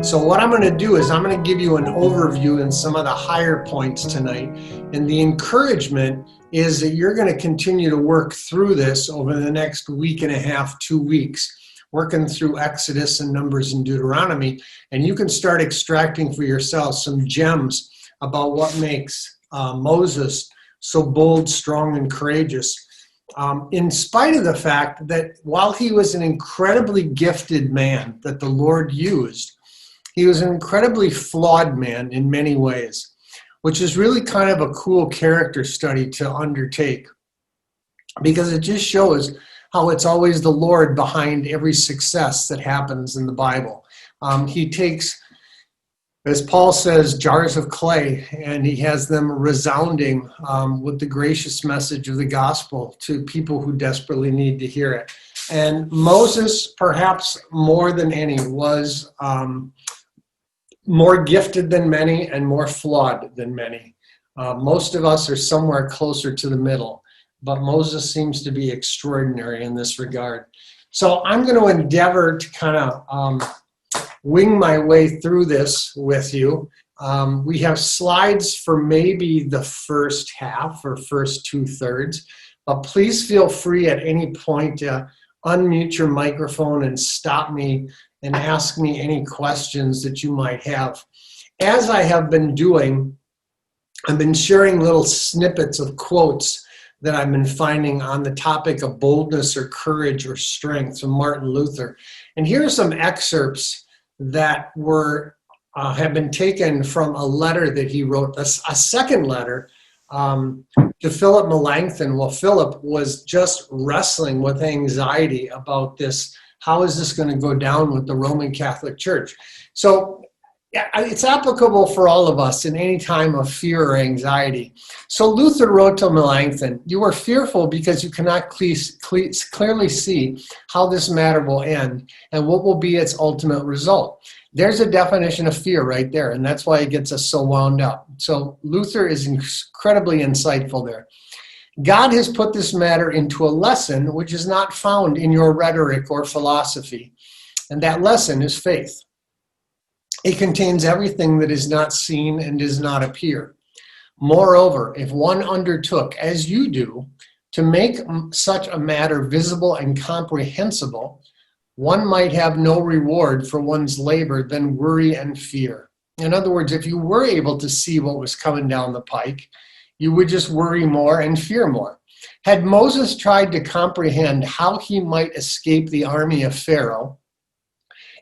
So what I'm going to do is I'm going to give you an overview and some of the higher points tonight. And the encouragement is that you're going to continue to work through this over the next week and a half, 2 weeks, working through Exodus and Numbers and Deuteronomy. And you can start extracting for yourself some gems about what makes Moses so bold, strong, and courageous. In spite of the fact that while he was an incredibly gifted man that the Lord used, he was an incredibly flawed man in many ways, which is really kind of a cool character study to undertake, because it just shows how it's always the Lord behind every success that happens in the Bible. He takes, as Paul says, jars of clay, and he has them resounding with the gracious message of the gospel to people who desperately need to hear it. And Moses, perhaps more than any, was more gifted than many and more flawed than many. Most of us are somewhere closer to the middle, but Moses seems to be extraordinary in this regard. So I'm going to endeavor to kind of wing my way through this with you. We have slides for maybe the first half or first 2/3, but please feel free at any point to unmute your microphone and stop me and ask me any questions that you might have. As I have been doing, I've been sharing little snippets of quotes that I've been finding on the topic of boldness or courage or strength from Martin Luther. And here are some excerpts that have been taken from a letter that he wrote, a second letter to Philip Melanchthon. Well, Philip was just wrestling with anxiety about this. How is this going to go down with the Roman Catholic Church? So it's applicable for all of us in any time of fear or anxiety. So Luther wrote to Melanchthon, "You are fearful because you cannot clearly see how this matter will end and what will be its ultimate result." There's a definition of fear right there, and that's why it gets us so wound up. So Luther is incredibly insightful there. "God has put this matter into a lesson which is not found in your rhetoric or philosophy, and that lesson is faith. It contains everything that is not seen and does not appear. Moreover, if one undertook, as you do, to make such a matter visible and comprehensible, one might have no reward for one's labor than worry and fear." In other words, if you were able to see what was coming down the pike, you would just worry more and fear more. Had Moses tried to comprehend how he might escape the army of Pharaoh,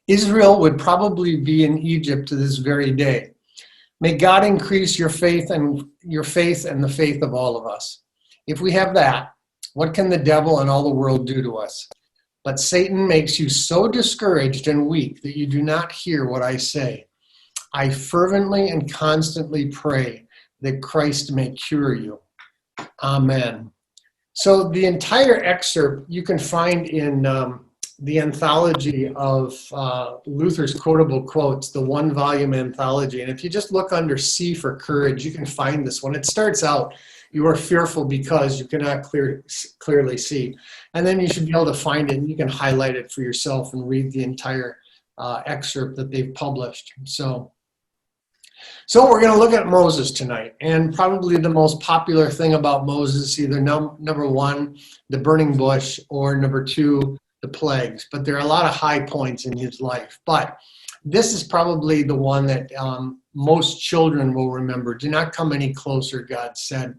Israel would probably be in Egypt to this very day. May God increase your faith and the faith of all of us. If we have that, what can the devil and all the world do to us? But Satan makes you so discouraged and weak that you do not hear what I say. I fervently and constantly pray that Christ may cure you. Amen. So the entire excerpt you can find in the anthology of Luther's quotable quotes, the 1-volume anthology. And if you just look under C for courage, you can find this one. It starts out, "You are fearful because you cannot clearly see." And then you should be able to find it, and you can highlight it for yourself and read the entire excerpt that they've published. So we're going to look at Moses tonight, and probably the most popular thing about Moses, either number one, the burning bush, or number two, the plagues. But there are a lot of high points in his life. But this is probably the one that most children will remember. "Do not come any closer," God said.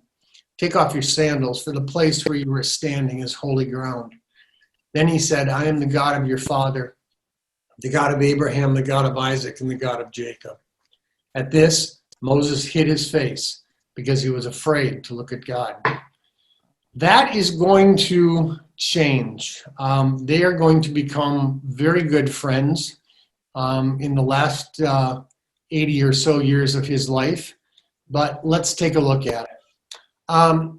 "Take off your sandals, for the place where you were standing is holy ground." Then he said, "I am the God of your father, the God of Abraham, the God of Isaac, and the God of Jacob." At this, Moses hid his face because he was afraid to look at God. That is going to change. They are going to become very good friends in the last 80 or so years of his life. But let's take a look at it.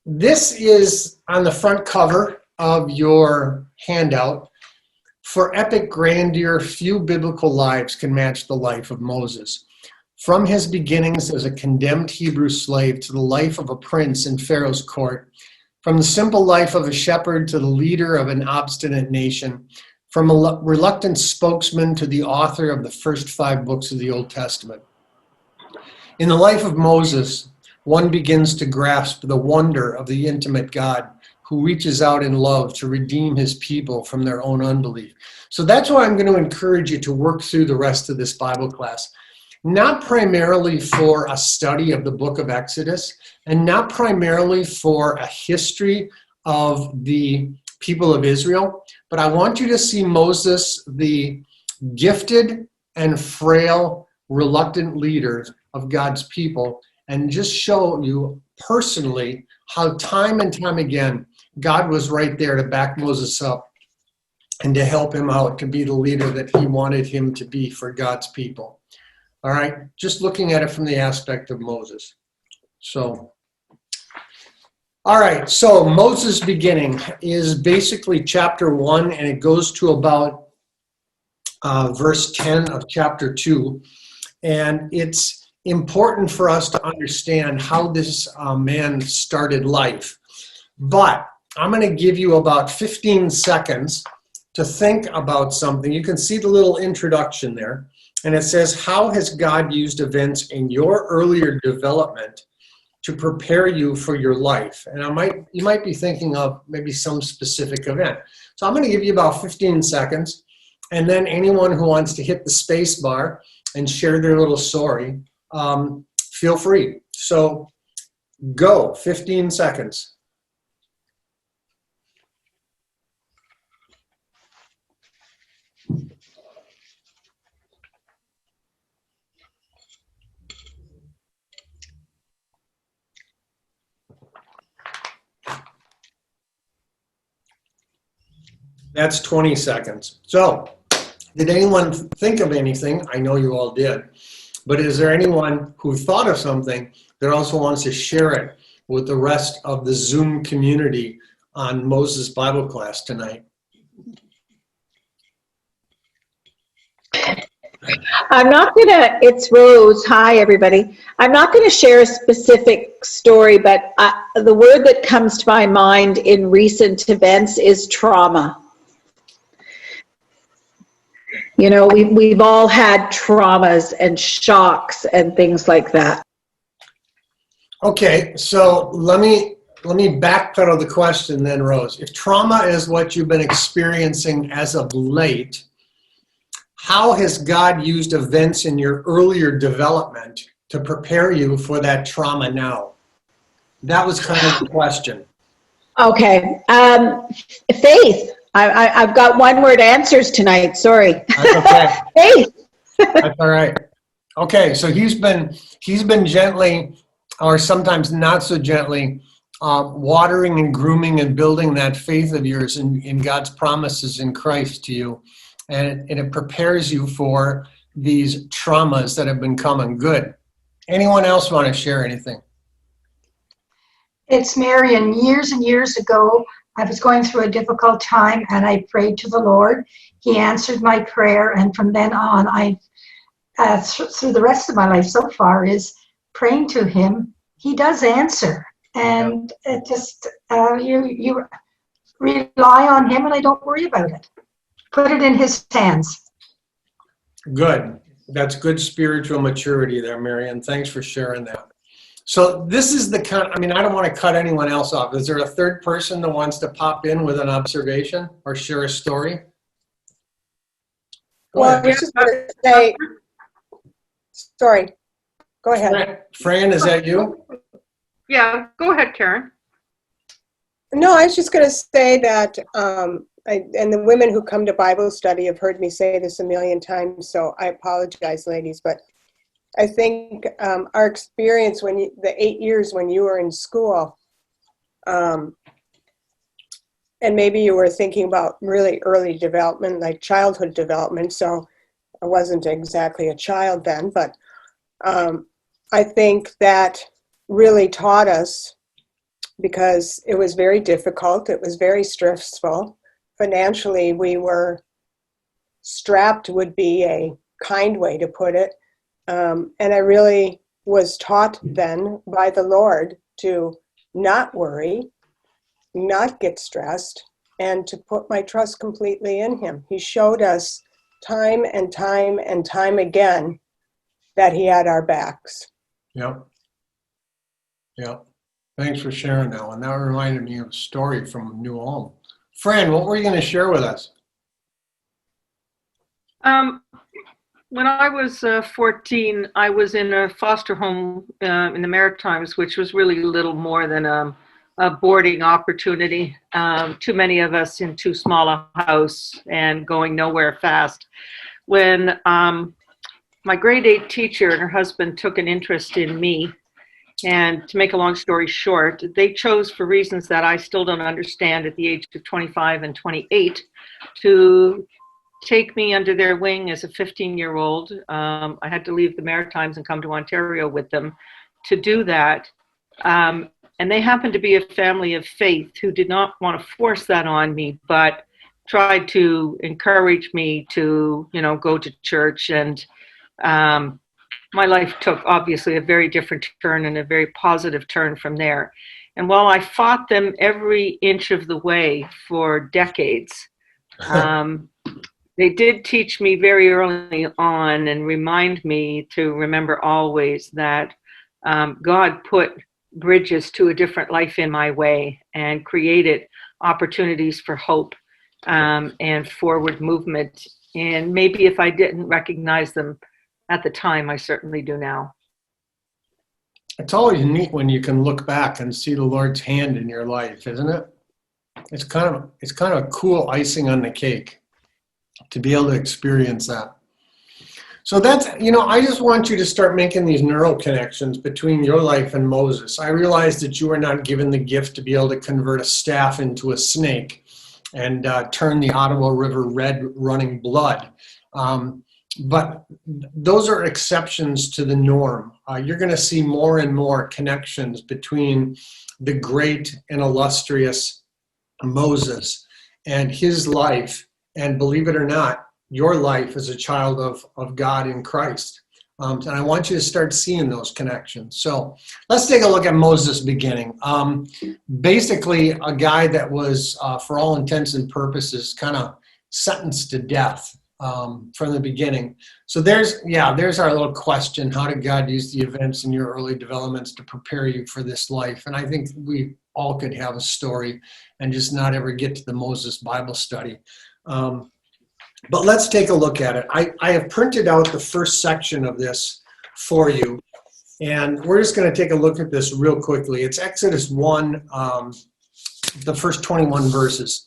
This is on the front cover of your handout. "For epic grandeur, few biblical lives can match the life of Moses. From his beginnings as a condemned Hebrew slave to the life of a prince in Pharaoh's court, from the simple life of a shepherd to the leader of an obstinate nation, from a reluctant spokesman to the author of the first 5 books of the Old Testament. In the life of Moses, one begins to grasp the wonder of the intimate God who reaches out in love to redeem his people from their own unbelief. So that's why I'm going to encourage you to work through the rest of this Bible class. Not primarily for a study of the book of Exodus, and not primarily for a history of the people of Israel, but I want you to see Moses, the gifted and frail, reluctant leader of God's people, and just show you personally how time and time again God was right there to back Moses up and to help him out to be the leader that he wanted him to be for God's people. All right, just looking at it from the aspect of Moses. So, all right, so Moses' beginning is basically chapter 1, and it goes to about verse 10 of chapter 2. And it's important for us to understand how this man started life. But I'm going to give you about 15 seconds to think about something. You can see the little introduction there. And it says, how has God used events in your earlier development to prepare you for your life? And you might be thinking of maybe some specific event. So I'm going to give you about 15 seconds. And then anyone who wants to hit the space bar and share their little story, feel free. So go, 15 seconds. That's 20 seconds. So, did anyone think of anything? I know you all did. But is there anyone who thought of something that also wants to share it with the rest of the Zoom community on Moses Bible class tonight? It's Rose. Hi, everybody. I'm not going to share a specific story, but the word that comes to my mind in recent events is trauma. You know, we've all had traumas and shocks and things like that. Okay, so let me backpedal the question then, Rose. If trauma is what you've been experiencing as of late, how has God used events in your earlier development to prepare you for that trauma now? That was kind of the question. Okay, faith. I've got one-word answers tonight. Sorry. That's okay. Faith. That's all right. Okay, so he's been gently, or sometimes not so gently, watering and grooming and building that faith of yours in God's promises in Christ to you, and it prepares you for these traumas that have been coming. Good. Anyone else want to share anything? It's Marion. Years and years ago, I was going through a difficult time and I prayed to the Lord. He answered my prayer, and from then on, through the rest of my life so far, is praying to him. He does answer, and it just you rely on him, and I don't worry about it. Put it in his hands. Good. That's good spiritual maturity there, Marion. Thanks for sharing that. So this is the kind, I don't want to cut anyone else off. Is there a third person that wants to pop in with an observation or share a story? Well, I was just going to say, sorry, go ahead. Fran, is that you? Yeah, go ahead, Karen. No, I was just going to say that, and the women who come to Bible study have heard me say this a million times, so I apologize, ladies, but I think our experience the 8 years when you were in school, and maybe you were thinking about really early development, like childhood development, so I wasn't exactly a child then, but I think that really taught us, because it was very difficult, it was very stressful. Financially, we were strapped, would be a kind way to put it. And I really was taught then by the Lord to not worry, not get stressed, and to put my trust completely in him. He showed us time and time and time again that he had our backs. Yep. Yep. Thanks for sharing that one. That reminded me of a story from New Ulm. Fran, what were you going to share with us? When I was 14, I was in a foster home in the Maritimes, which was really little more than a boarding opportunity. Too many of us in too small a house and going nowhere fast. When my grade 8 teacher and her husband took an interest in me, and to make a long story short, they chose, for reasons that I still don't understand at the age of 25 and 28, to take me under their wing as a 15-year-old. I had to leave the Maritimes and come to Ontario with them to do that. And they happened to be a family of faith who did not want to force that on me, but tried to encourage me to, go to church. And my life took obviously a very different turn and a very positive turn from there. And while I fought them every inch of the way for decades, they did teach me very early on and remind me to remember always that God put bridges to a different life in my way and created opportunities for hope and forward movement. And maybe if I didn't recognize them at the time, I certainly do now. It's always neat when you can look back and see the Lord's hand in your life, isn't it? It's kind of a cool icing on the cake to be able to experience that. So that's, I just want you to start making these neural connections between your life and Moses. I realize that you were not given the gift to be able to convert a staff into a snake and turn the Ottawa River red running blood. But those are exceptions to the norm. You're going to see more and more connections between the great and illustrious Moses and his life, and believe it or not, your life as a child of God in Christ. And I want you to start seeing those connections. So let's take a look at Moses' beginning. Basically, a guy that was, for all intents and purposes, kind of sentenced to death from the beginning. So there's our little question. How did God use the events in your early developments to prepare you for this life? And I think we all could have a story and just not ever get to the Moses Bible study. But let's take a look at it. I have printed out the first section of this for you, and we're just going to take a look at this real quickly. It's Exodus 1, the first 21 verses.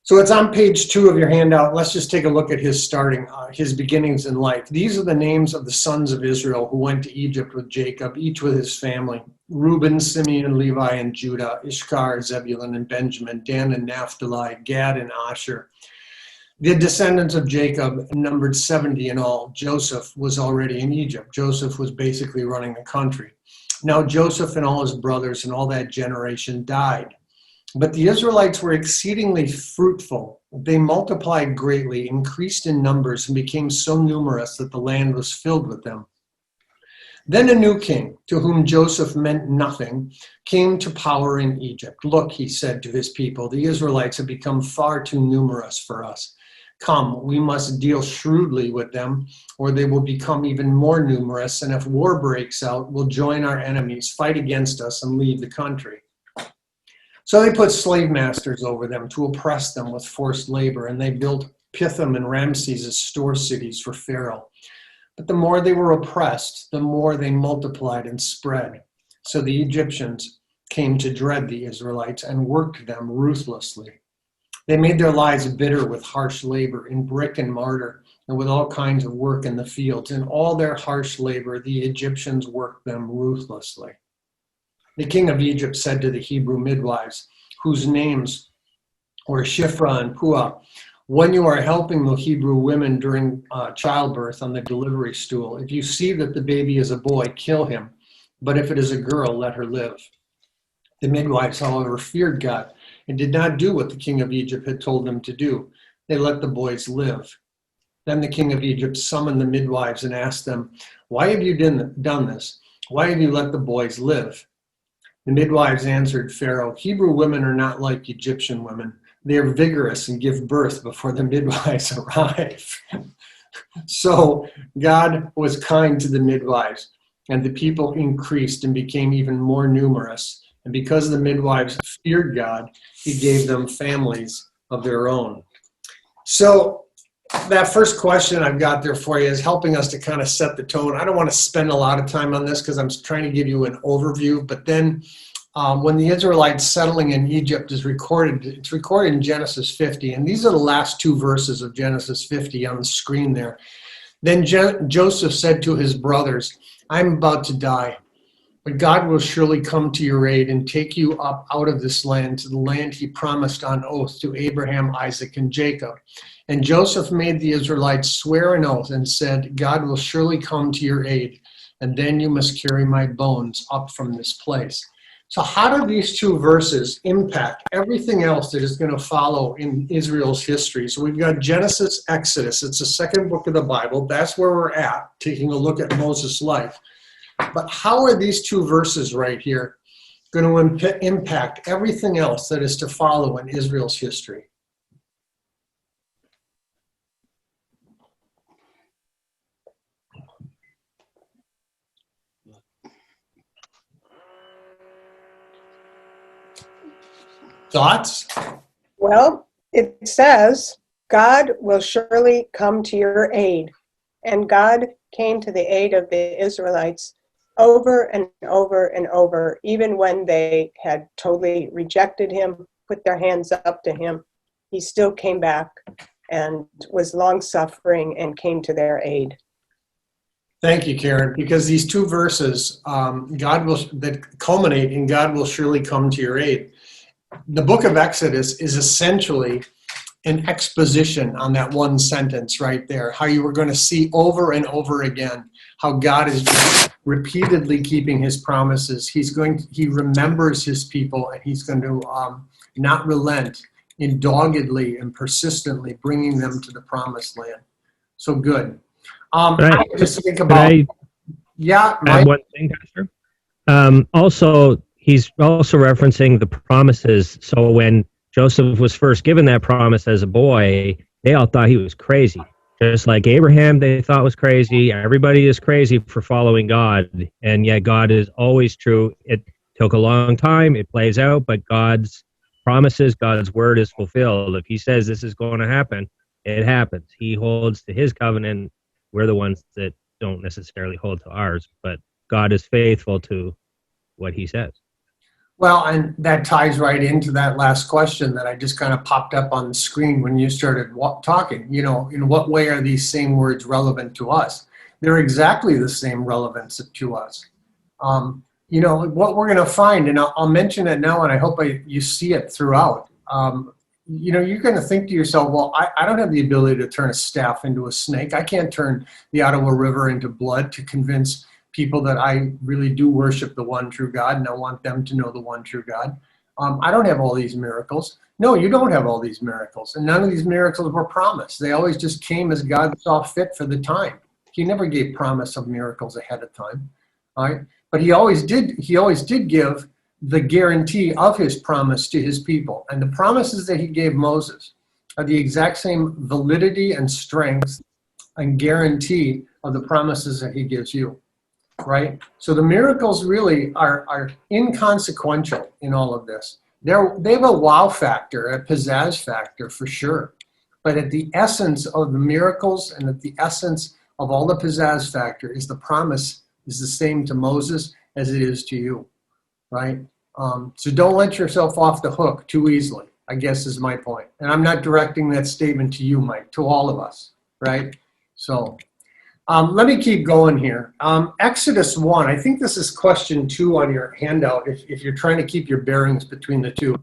So it's on page 2 of your handout. Let's just take a look at his beginnings in life. These are the names of the sons of Israel who went to Egypt with Jacob, each with his family: Reuben, Simeon, Levi, and Judah; Issachar, Zebulun, and Benjamin; Dan and Naphtali; Gad and Asher. The descendants of Jacob numbered 70 in all. Joseph was already in Egypt. Joseph was basically running the country. Now Joseph and all his brothers and all that generation died. But the Israelites were exceedingly fruitful. They multiplied greatly, increased in numbers, and became so numerous that the land was filled with them. Then a new king, to whom Joseph meant nothing, came to power in Egypt. Look, he said to his people, the Israelites have become far too numerous for us. Come, we must deal shrewdly with them, or they will become even more numerous, and if war breaks out, we'll join our enemies, fight against us, and leave the country. So they put slave masters over them to oppress them with forced labor, and they built Pithom and Ramses as store cities for Pharaoh. But the more they were oppressed, the more they multiplied and spread. So the Egyptians came to dread the Israelites and worked them ruthlessly. They made their lives bitter with harsh labor in brick and mortar and with all kinds of work in the fields. In all their harsh labor, the Egyptians worked them ruthlessly. The king of Egypt said to the Hebrew midwives, whose names were Shiphrah and Puah, when you are helping the Hebrew women during childbirth on the delivery stool, if you see that the baby is a boy, kill him. But if it is a girl, let her live. The midwives, however, feared God and did not do what the king of Egypt had told them to do. They let the boys live. Then the king of Egypt summoned the midwives and asked them, why have you done this? Why have you let the boys live? The midwives answered Pharaoh, Hebrew women are not like Egyptian women. They are vigorous and give birth before the midwives arrive. So God was kind to the midwives, and the people increased and became even more numerous. And because the midwives feared God, he gave them families of their own. So that first question I've got there for you is helping us to kind of set the tone. I don't want to spend a lot of time on this because I'm trying to give you an overview, but then when the Israelites settling in Egypt is recorded, it's recorded in Genesis 50, and these are the last two verses of Genesis 50 on the screen there. Then Joseph said to his brothers, I'm about to die, but God will surely come to your aid and take you up out of this land to the land he promised on oath to Abraham, Isaac, and Jacob. And Joseph made the Israelites swear an oath and said, God will surely come to your aid, and then you must carry my bones up from this place. So how do these two verses impact everything else that is going to follow in Israel's history? So we've got Genesis, Exodus. It's the second book of the Bible. That's where we're at, taking a look at Moses' life. But how are these two verses right here going to impact everything else that is to follow in Israel's history? Thoughts? Well, it says, God will surely come to your aid. And God came to the aid of the Israelites over and over and over, even when they had totally rejected him, put their hands up to him. He still came back and was long-suffering and came to their aid. Thank you, Karen, because these two verses that culminate in God will surely come to your aid. The book of Exodus is essentially an exposition on that one sentence right there, how you were going to see over and over again how God is just repeatedly keeping his promises. He remembers his people, and he's going to not relent in doggedly and persistently bringing them to the promised land. So good. I just think about, yeah, add one thing, Pastor. Also, he's also referencing the promises. So when Joseph was first given that promise as a boy, they all thought he was crazy. Just like Abraham, they thought was crazy. Everybody is crazy for following God. And yet God is always true. It took a long time. It plays out, but God's promises, God's word is fulfilled. If he says this is going to happen, it happens. He holds to his covenant. We're the ones that don't necessarily hold to ours, but God is faithful to what he says. Well, and that ties right into that last question that I just kind of popped up on the screen when you started talking. You know, in what way are these same words relevant to us? They're exactly the same relevance to us. You know, what we're going to find, and I'll mention it now, and I hope you see it throughout. You know, you're going to think to yourself, well, I don't have the ability to turn a staff into a snake. I can't turn the Ottawa River into blood to convince people that I really do worship the one true God, and I want them to know the one true God. I don't have all these miracles. No, you don't have all these miracles. And none of these miracles were promised. They always just came as God saw fit for the time. He never gave promise of miracles ahead of time. All right? But he always did give the guarantee of his promise to his people. And the promises that he gave Moses are the exact same validity and strength and guarantee of the promises that he gives you. Right? So the miracles really are inconsequential in all of this. They have a wow factor, a pizzazz factor for sure. But at the essence of the miracles and at the essence of all the pizzazz factor is the promise is the same to Moses as it is to you. Right? So don't let yourself off the hook too easily, I guess is my point. And I'm not directing that statement to you, Mike, to all of us. Right? So let me keep going here. Exodus 1, I think this is question 2 on your handout if you're trying to keep your bearings between the two.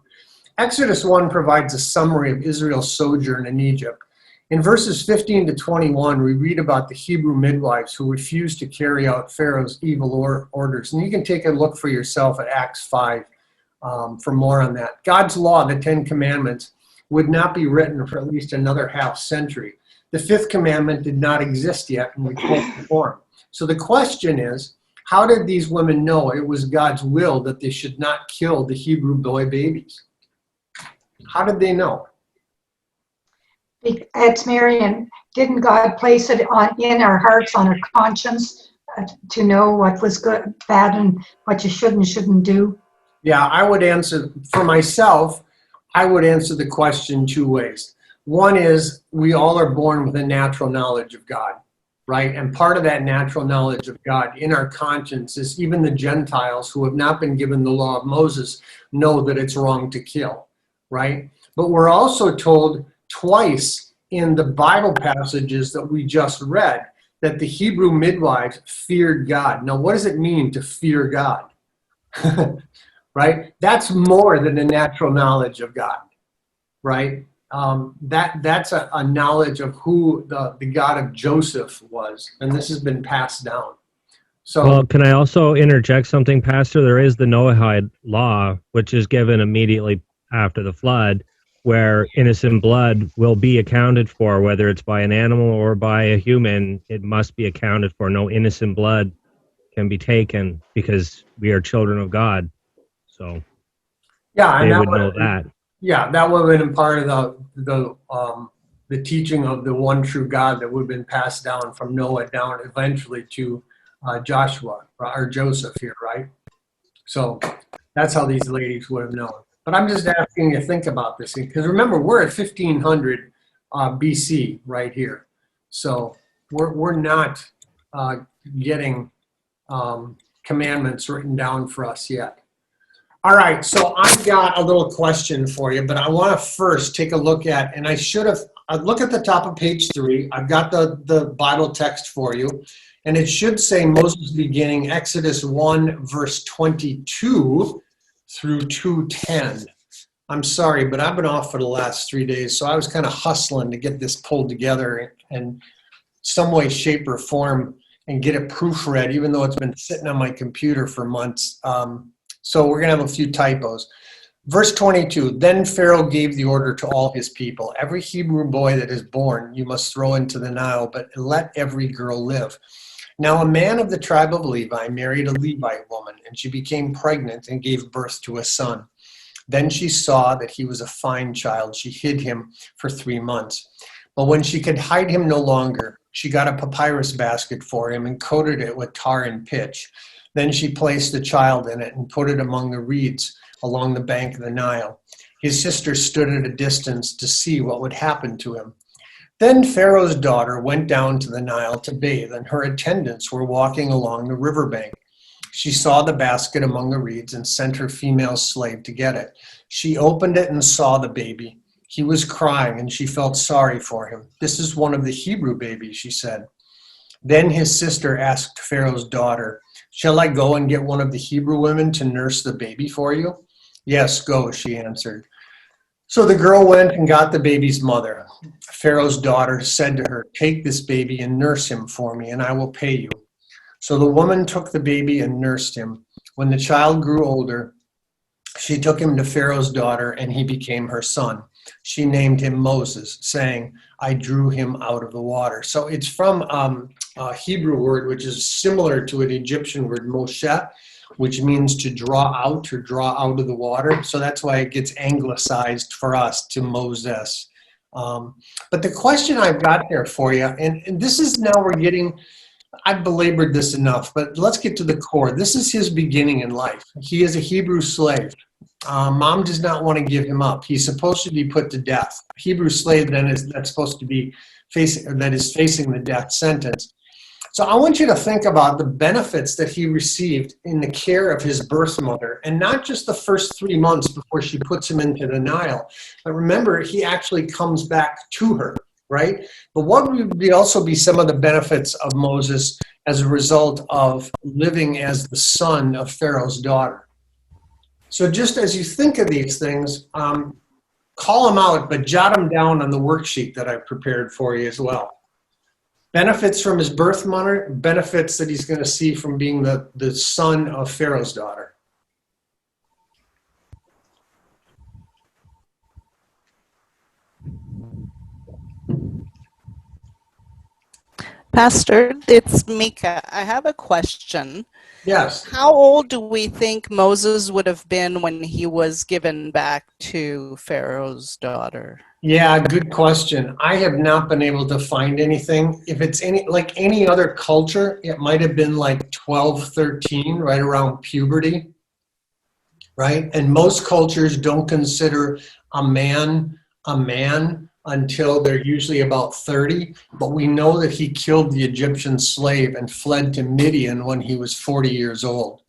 Exodus 1 provides a summary of Israel's sojourn in Egypt. In verses 15 to 21, we read about the Hebrew midwives who refused to carry out Pharaoh's evil orders. And you can take a look for yourself at Acts 5 for more on that. God's law, the 10 Commandments, would not be written for at least another half century. The 5th commandment did not exist yet in recorded form. So the question is, how did these women know it was God's will that they should not kill the Hebrew boy babies? How did they know? It's Marion. Didn't God place it in our hearts, on our conscience, to know what was good, bad, and what you should and shouldn't do? Yeah, I would answer for myself. I would answer the question two ways. One is we all are born with a natural knowledge of God, right? And part of that natural knowledge of God in our conscience is even the Gentiles who have not been given the law of Moses know that it's wrong to kill, right? But we're also told twice in the Bible passages that we just read that the Hebrew midwives feared God. Now, what does it mean to fear God? Right? That's more than a natural knowledge of God, right? That's a knowledge of who the God of Joseph was, and this has been passed down. So, Well, can I also interject something, Pastor? There is the Noahide law, which is given immediately after the flood, where innocent blood will be accounted for, whether it's by an animal or by a human. It must be accounted for. No innocent blood can be taken because we are children of God. So yeah, and they would know that. that would have been part of the teaching of the one true God that would have been passed down from Noah down eventually to Joshua or Joseph here, right? So that's how these ladies would have known. But I'm just asking you to think about this because remember, we're at 1500 BC right here. So we're not getting commandments written down for us yet. All right, so I've got a little question for you, but I want to first take a look at, and I should have, look at the top of page 3. I've got the Bible text for you, and it should say Moses beginning Exodus 1, verse 22 through 2:10. I'm sorry, but I've been off for the last 3 days, so I was kind of hustling to get this pulled together in some way, shape, or form and get it proofread, even though it's been sitting on my computer for months. So we're going to have a few typos. Verse 22, then Pharaoh gave the order to all his people, every Hebrew boy that is born you must throw into the Nile, but let every girl live. Now a man of the tribe of Levi married a Levite woman, and she became pregnant and gave birth to a son. Then she saw that he was a fine child. She hid him for 3 months. But when she could hide him no longer, she got a papyrus basket for him and coated it with tar and pitch. Then she placed the child in it and put it among the reeds along the bank of the Nile. His sister stood at a distance to see what would happen to him. Then Pharaoh's daughter went down to the Nile to bathe, and her attendants were walking along the riverbank. She saw the basket among the reeds and sent her female slave to get it. She opened it and saw the baby. He was crying, and she felt sorry for him. This is one of the Hebrew babies, she said. Then his sister asked Pharaoh's daughter, shall I go and get one of the Hebrew women to nurse the baby for you? Yes, go, she answered. So the girl went and got the baby's mother. Pharaoh's daughter said to her, take this baby and nurse him for me, and I will pay you. So the woman took the baby and nursed him. When the child grew older, she took him to Pharaoh's daughter, and he became her son. She named him Moses, saying, I drew him out of the water. So it's from a Hebrew word, which is similar to an Egyptian word, Moshe, which means to draw out or draw out of the water. So that's why it gets anglicized for us to Moses. But the question I've got there for you, and this is now we're getting, I've belabored this enough, but let's get to the core. This is his beginning in life. He is a Hebrew slave. Mom does not want to give him up. He's supposed to be put to death. Hebrew slave then that's supposed to be facing the death sentence. So I want you to think about the benefits that he received in the care of his birth mother, and not just the first 3 months before she puts him into the Nile. But remember, he actually comes back to her, right? But what would also be some of the benefits of Moses as a result of living as the son of Pharaoh's daughter? So just as you think of these things, call them out, but jot them down on the worksheet that I prepared for you as well. Benefits from his birth mother, benefits that he's going to see from being the son of Pharaoh's daughter. Pastor, it's Mika. I have a question. Yes. How old do we think Moses would have been when he was given back to Pharaoh's daughter? Yeah, good question. I have not been able to find anything. If it's like any other culture, it might have been like 12, 13, right around puberty, right? And most cultures don't consider a man until they're usually about 30. But we know that he killed the Egyptian slave and fled to Midian when he was 40 years old,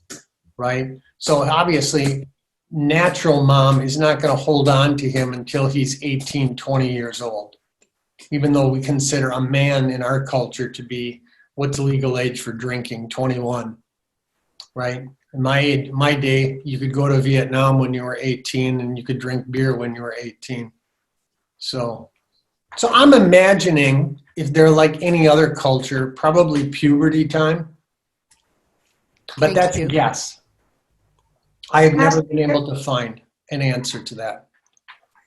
right? So obviously, natural mom is not going to hold on to him until he's 18, 20 years old, even though we consider a man in our culture to be what's the legal age for drinking, 21, right? In my day, you could go to Vietnam when you were 18 and you could drink beer when you were 18. So I'm imagining if they're like any other culture, probably puberty time, but that's a guess. I have never been able to find an answer to that.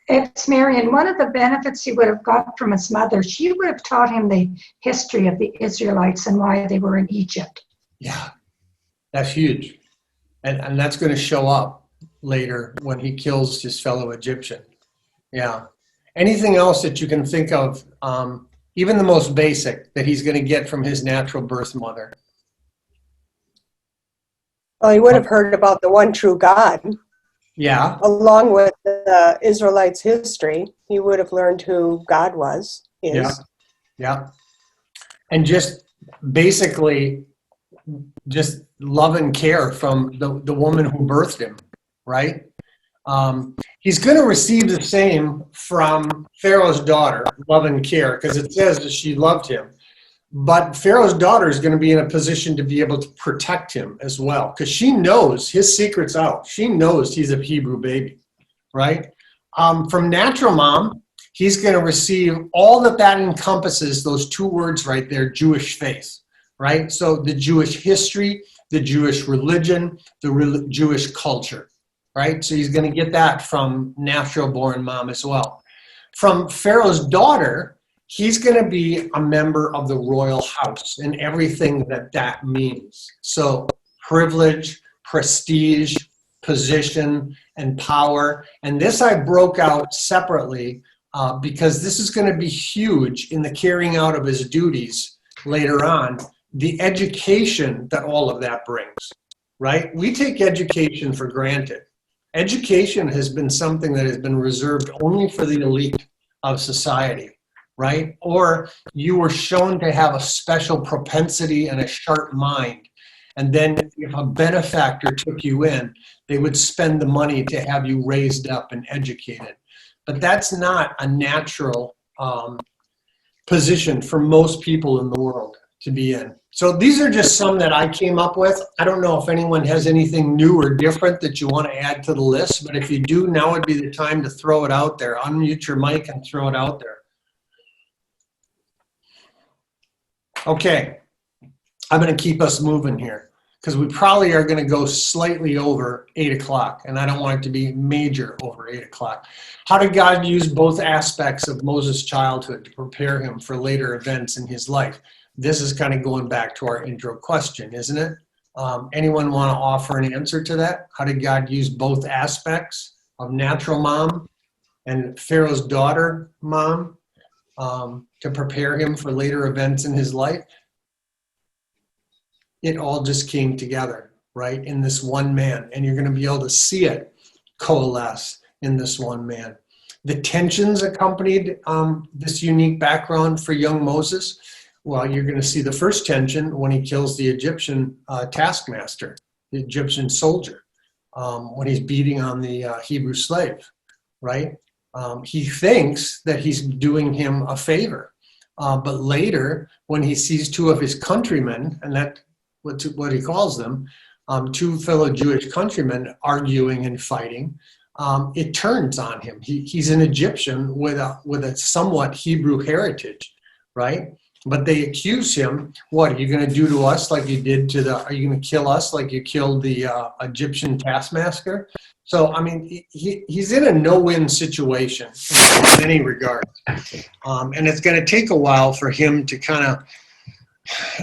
It's Marion. One of the benefits he would have got from his mother, she would have taught him the history of the Israelites and why they were in Egypt. Yeah, that's huge. And that's going to show up later when he kills his fellow Egyptian. Yeah. Anything else that you can think of, even the most basic, that he's going to get from his natural birth mother? Well, he would have heard about the one true God. Yeah. Along with the Israelites' history, he would have learned who God was. Yeah. And just basically just love and care from the woman who birthed him, right? He's going to receive the same from Pharaoh's daughter, love and care, because it says that she loved him. But Pharaoh's daughter is going to be in a position to be able to protect him as well, because she knows his secret's out. She knows he's a Hebrew baby, right? From natural mom, he's going to receive all that encompasses, those two words right there, Jewish faith, right? So the Jewish history, the Jewish religion, the Jewish culture, right? So he's going to get that from natural-born mom as well. From Pharaoh's daughter, he's going to be a member of the royal house and everything that means. So privilege, prestige, position, and power. And this I broke out separately because this is going to be huge in the carrying out of his duties later on. The education that all of that brings, right? We take education for granted. Education has been something that has been reserved only for the elite of society, right? Or you were shown to have a special propensity and a sharp mind. And then if a benefactor took you in, they would spend the money to have you raised up and educated. But that's not a natural position for most people in the world to be in. So these are just some that I came up with. I don't know if anyone has anything new or different that you want to add to the list, but if you do, now would be the time to throw it out there. Unmute your mic and throw it out there. Okay, I'm going to keep us moving here because we probably are going to go slightly over 8 o'clock, and I don't want it to be major over 8 o'clock. How did God use both aspects of Moses' childhood to prepare him for later events in his life? This is kind of going back to our intro question, isn't it? Anyone want to offer an answer to that? How did God use both aspects of natural mom and Pharaoh's daughter mom to prepare him for later events in his life? It all just came together, right, in this one man. And you're going to be able to see it coalesce in this one man. The tensions accompanied this unique background for young Moses. Well, you're going to see the first tension when he kills the Egyptian taskmaster, the Egyptian soldier, when he's beating on the Hebrew slave, right? He thinks that he's doing him a favor. But later, when he sees two of his countrymen, and that's what he calls them, two fellow Jewish countrymen arguing and fighting, it turns on him. He's an Egyptian with a somewhat Hebrew heritage, right? But they accuse him, what are you going to do to us like you did are you going to kill us like you killed the Egyptian taskmaster? So, I mean, he's in a no-win situation in many regards. And it's going to take a while for him to kind of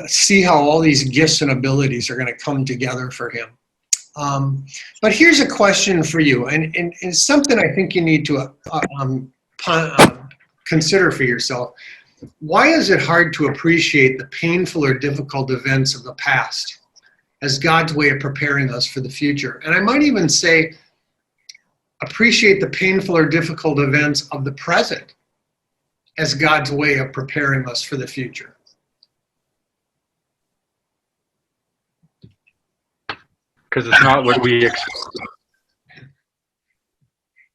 see how all these gifts and abilities are going to come together for him. But here's a question for you, and it's something I think you need to consider for yourself. Why is it hard to appreciate the painful or difficult events of the past as God's way of preparing us for the future? And I might even say, appreciate the painful or difficult events of the present as God's way of preparing us for the future. Because it's not what we expect.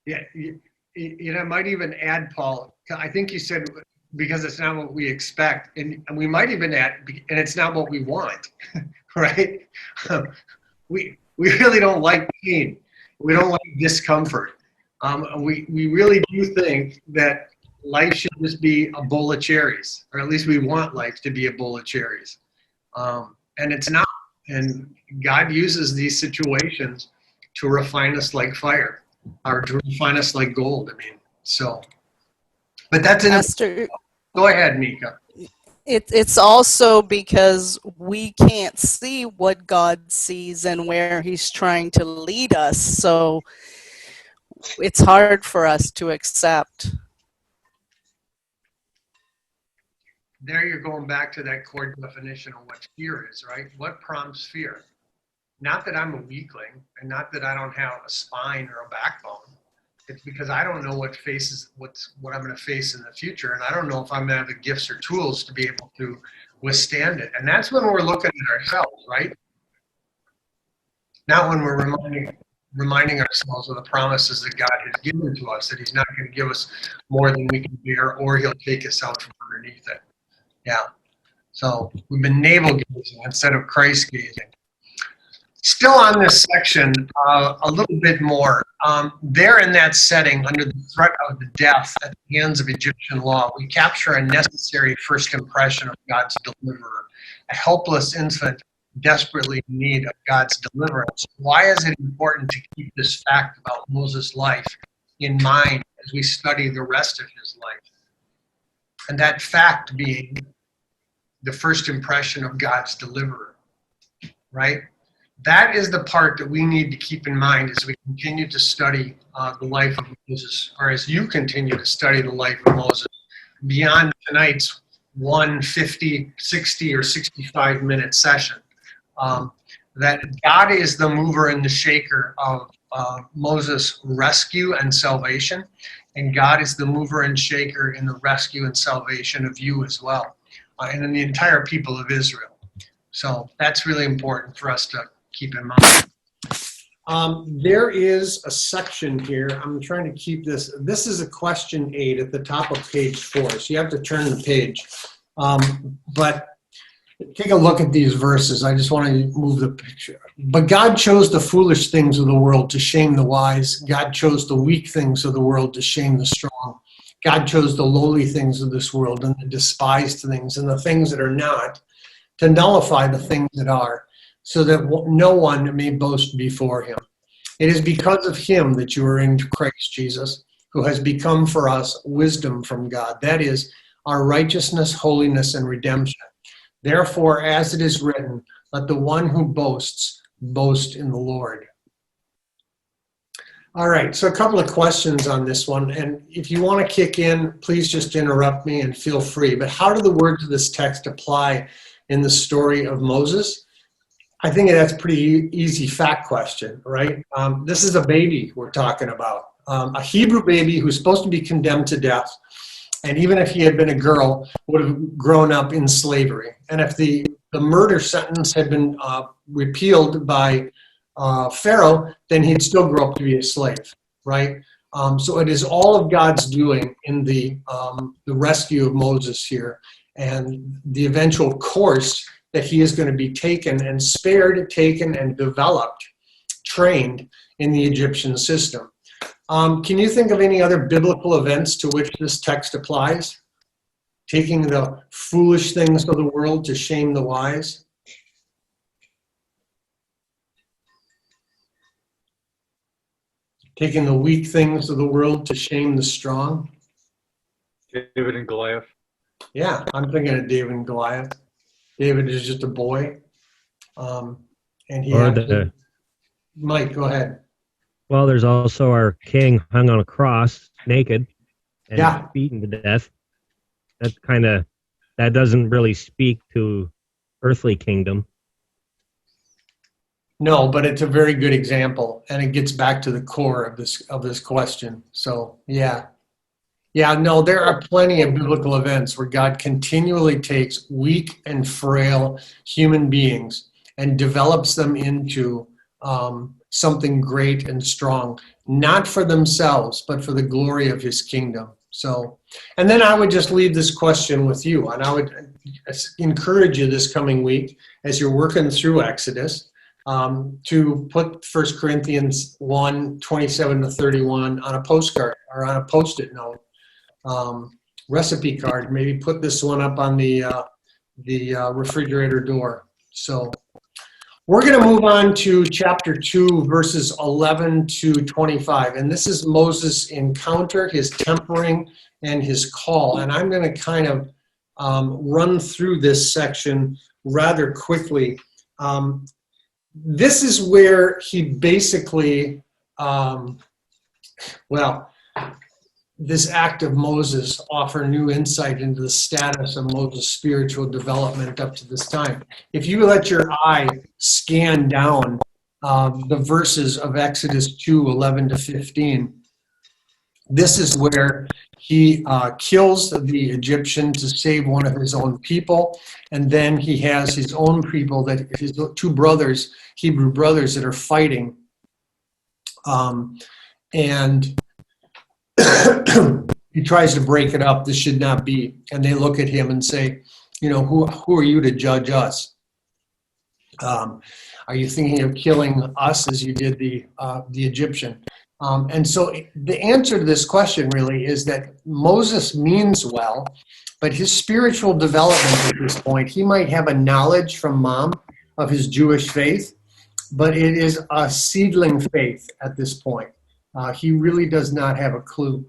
Yeah, I might even add, Paul, I think you said, because it's not what we expect, and we might even add, and it's not what we want, right? We really don't like pain. We don't like discomfort. We really do think that life should just be a bowl of cherries, or at least we want life to be a bowl of cherries. And it's not. And God uses these situations to refine us like fire, or to refine us like gold. I mean, so. But that's an. Pastor, Go ahead, Mika. it's also because we can't see what God sees and where he's trying to lead us. So it's hard for us to accept. There you're going back to that core definition of what fear is, right? What prompts fear? Not that I'm a weakling, and not that I don't have a spine or a backbone. It's because I don't know what I'm going to face in the future, and I don't know if I'm going to have the gifts or tools to be able to withstand it. And that's when we're looking at ourselves, right? Not when we're reminding ourselves of the promises that God has given to us, that he's not going to give us more than we can bear, or he'll take us out from underneath it. Yeah. So we've been navel gazing instead of Christ gazing. Still on this section, a little bit more. There in that setting, under the threat of the death at the hands of Egyptian law, we capture a necessary first impression of God's deliverer, a helpless infant desperately in need of God's deliverance. Why is it important to keep this fact about Moses' life in mind as we study the rest of his life? And that fact being the first impression of God's deliverer, right? That is the part that we need to keep in mind as we continue to study the life of Moses, or as you continue to study the life of Moses, beyond tonight's 50, 60, or 65-minute session. That God is the mover and the shaker of Moses' rescue and salvation, and God is the mover and shaker in the rescue and salvation of you as well, and in the entire people of Israel. So that's really important for us to keep in mind. There is a section here. I'm trying to keep this. This is a question 8 at the top of page 4. So you have to turn the page. But take a look at these verses. I just want to move the picture. But God chose the foolish things of the world to shame the wise. God chose the weak things of the world to shame the strong. God chose the lowly things of this world and the despised things and the things that are not, to nullify the things that are, so that no one may boast before him. It is because of him that you are in Christ Jesus, who has become for us wisdom from God. That is, our righteousness, holiness, and redemption. Therefore, as it is written, let the one who boasts boast in the Lord. All right, so a couple of questions on this one. And if you want to kick in, please just interrupt me and feel free. But how do the words of this text apply in the story of Moses? I think that's a pretty easy fact question, right? This is a baby we're talking about, a Hebrew baby who's supposed to be condemned to death. And even if he had been a girl, would have grown up in slavery. And if the murder sentence had been repealed by Pharaoh, then he'd still grow up to be a slave, right? So it is all of God's doing in the rescue of Moses here, and the eventual course that he is going to be taken and spared, taken and developed, trained in the Egyptian system. Can you think of any other biblical events to which this text applies? Taking the foolish things of the world to shame the wise? Taking the weak things of the world to shame the strong? David and Goliath. Yeah, I'm thinking of David and Goliath. David is just a boy. And he Or actually, Mike, go ahead. well, there's also our king hung on a cross, naked and Yeah. beaten to death. That doesn't really speak to earthly kingdom. No, but it's a very good example, and it gets back to the core of this question. So yeah. No, there are plenty of biblical events where God continually takes weak and frail human beings and develops them into something great and strong, not for themselves, but for the glory of his kingdom. So, and then I would just leave this question with you, and I would encourage you this coming week as you're working through Exodus to put 1 Corinthians 1, 27 to 31 on a postcard or on a Post-it note. Recipe card, maybe put this one up on the refrigerator door. So we're going to move on to chapter 2, verses 11 to 25. And this is Moses' encounter, his tempering, and his call. And I'm going to kind of run through this section rather quickly. This is where he basically, this act of Moses offer new insight into the status of Moses' spiritual development up to this time. If you let your eye scan down the verses of Exodus 2, 11 to 15, this is where he kills the Egyptian to save one of his own people, and then he has his own people, that his two brothers, Hebrew brothers, that are fighting, and he tries to break it up. This should not be. And they look at him and say, who are you to judge us? Are you thinking of killing us as you did the Egyptian? And so the answer to this question really is that Moses means well, but his spiritual development at this point, he might have a knowledge from mom of his Jewish faith, but it is a seedling faith at this point. He really does not have a clue.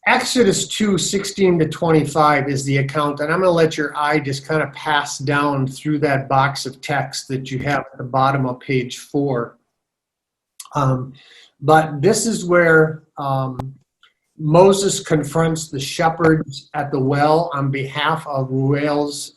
Exodus 2, 16 to 25 is the account, and I'm going to let your eye just kind of pass down through that box of text that you have at the bottom of page 4. But this is where Moses confronts the shepherds at the well on behalf of Reuel's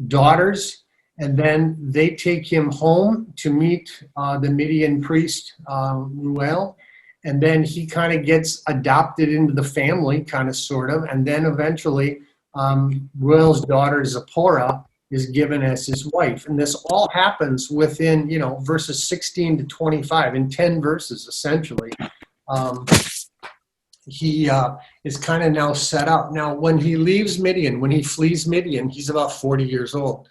daughters. And then they take him home to meet the Midian priest, Reuel. And then he kind of gets adopted into the family, kind of, sort of. And then eventually, Reuel's daughter, Zipporah, is given as his wife. And this all happens within, verses 16 to 25, in 10 verses, essentially. He is kind of now set up. Now, when he leaves Midian, when he flees Midian, he's about 40 years old.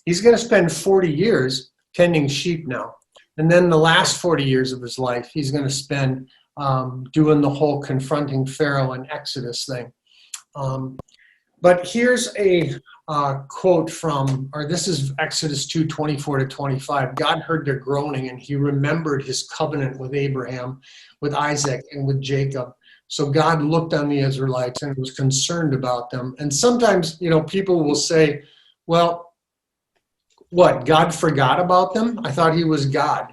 He's going to spend 40 years tending sheep now. And then the last 40 years of his life, he's going to spend doing the whole confronting Pharaoh and Exodus thing. But here's a quote this is Exodus 2, 24 to 25. God heard their groaning, and he remembered his covenant with Abraham, with Isaac, and with Jacob. So God looked on the Israelites and was concerned about them. And sometimes, people will say, well, what, God forgot about them? I thought he was God.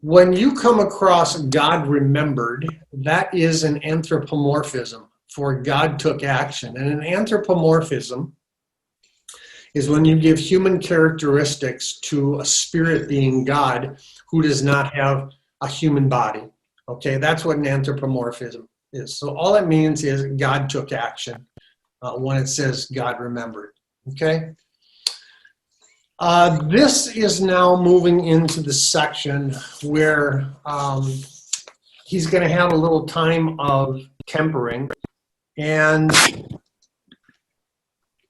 When you come across God remembered, that is an anthropomorphism, for God took action. And an anthropomorphism is when you give human characteristics to a spirit being God who does not have a human body. Okay, that's what an anthropomorphism is. So all it means is God took action when it says God remembered. Okay? This is now moving into the section where he's going to have a little time of tempering, and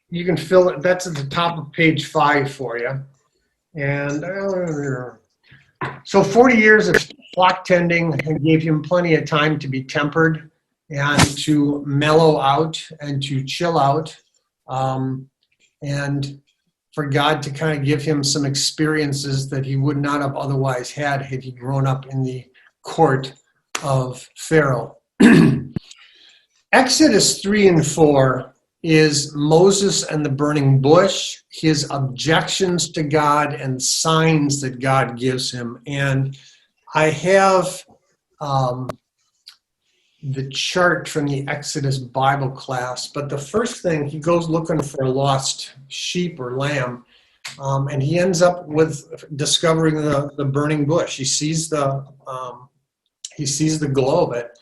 you can fill it. That's at the top of page 5 for you. And so 40 years of flock tending gave him plenty of time to be tempered and to mellow out and to chill out, and for God to kind of give him some experiences that he would not have otherwise had he grown up in the court of Pharaoh. Exodus 3 and 4 is Moses and the burning bush, his objections to God, and signs that God gives him. And I have the chart from the Exodus Bible class, but the first thing, he goes looking for a lost sheep or lamb, and he ends up with discovering the burning bush. He sees the glow of it.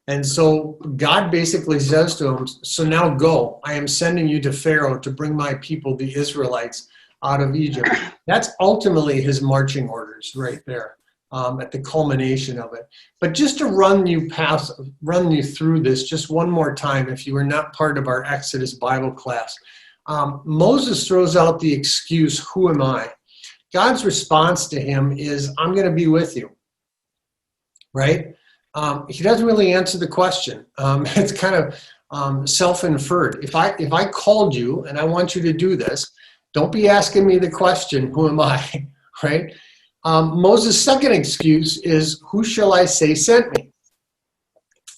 And so God basically says to him, so now go. I am sending you to Pharaoh to bring my people, the Israelites, out of Egypt. That's ultimately his marching orders right there, at the culmination of it. But just to run you through this just one more time, if you were not part of our Exodus Bible class, Moses throws out the excuse, who am I? God's response to him is, I'm going to be with you, right? He doesn't really answer the question. It's kind of self-inferred. If I called you and I want you to do this, don't be asking me the question, who am I, right? Moses' second excuse is, who shall I say sent me?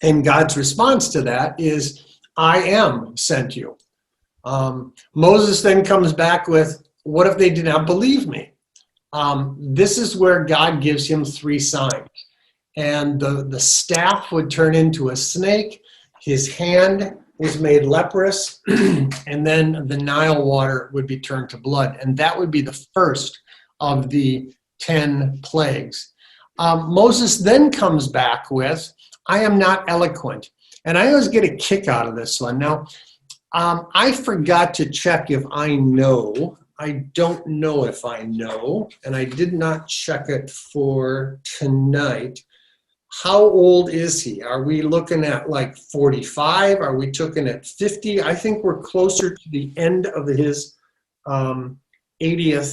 And God's response to that is, I am sent you. Moses then comes back with, what if they did not believe me? This is where God gives him 3 signs. And the staff would turn into a snake, his hand was made leprous, and then the Nile water would be turned to blood. And that would be the first of the 10 plagues. Moses then comes back with, I am not eloquent. And I always get a kick out of this one. Now, I forgot to check if I know. I don't know if I know, and I did not check it for tonight. How old is he? Are we looking at like 45? Are we looking at 50? I think we're closer to the end of his 8th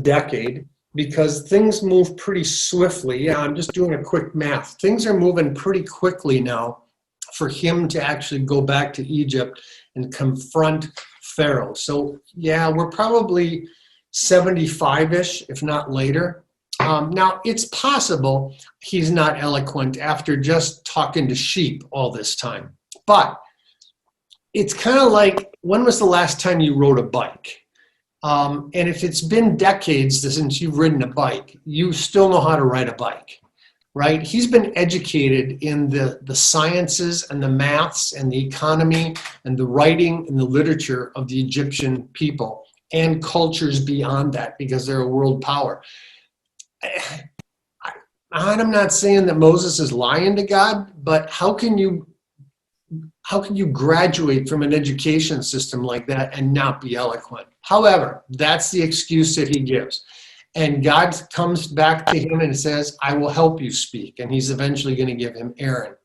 decade, because things move pretty swiftly. Yeah, I'm just doing a quick math. Things are moving pretty quickly now for him to actually go back to Egypt and confront Pharaoh. So yeah, we're probably 75-ish, if not later. Now, it's possible he's not eloquent after just talking to sheep all this time. But it's kind of like, when was the last time you rode a bike? And if it's been decades since you've ridden a bike, you still know how to ride a bike, right? He's been educated in the sciences and the maths and the economy and the writing and the literature of the Egyptian people and cultures beyond that, because they're a world power. I'm not saying that Moses is lying to God, but how can you graduate from an education system like that and not be eloquent? However, that's the excuse that he gives. And God comes back to him and says, I will help you speak. And he's eventually going to give him Aaron.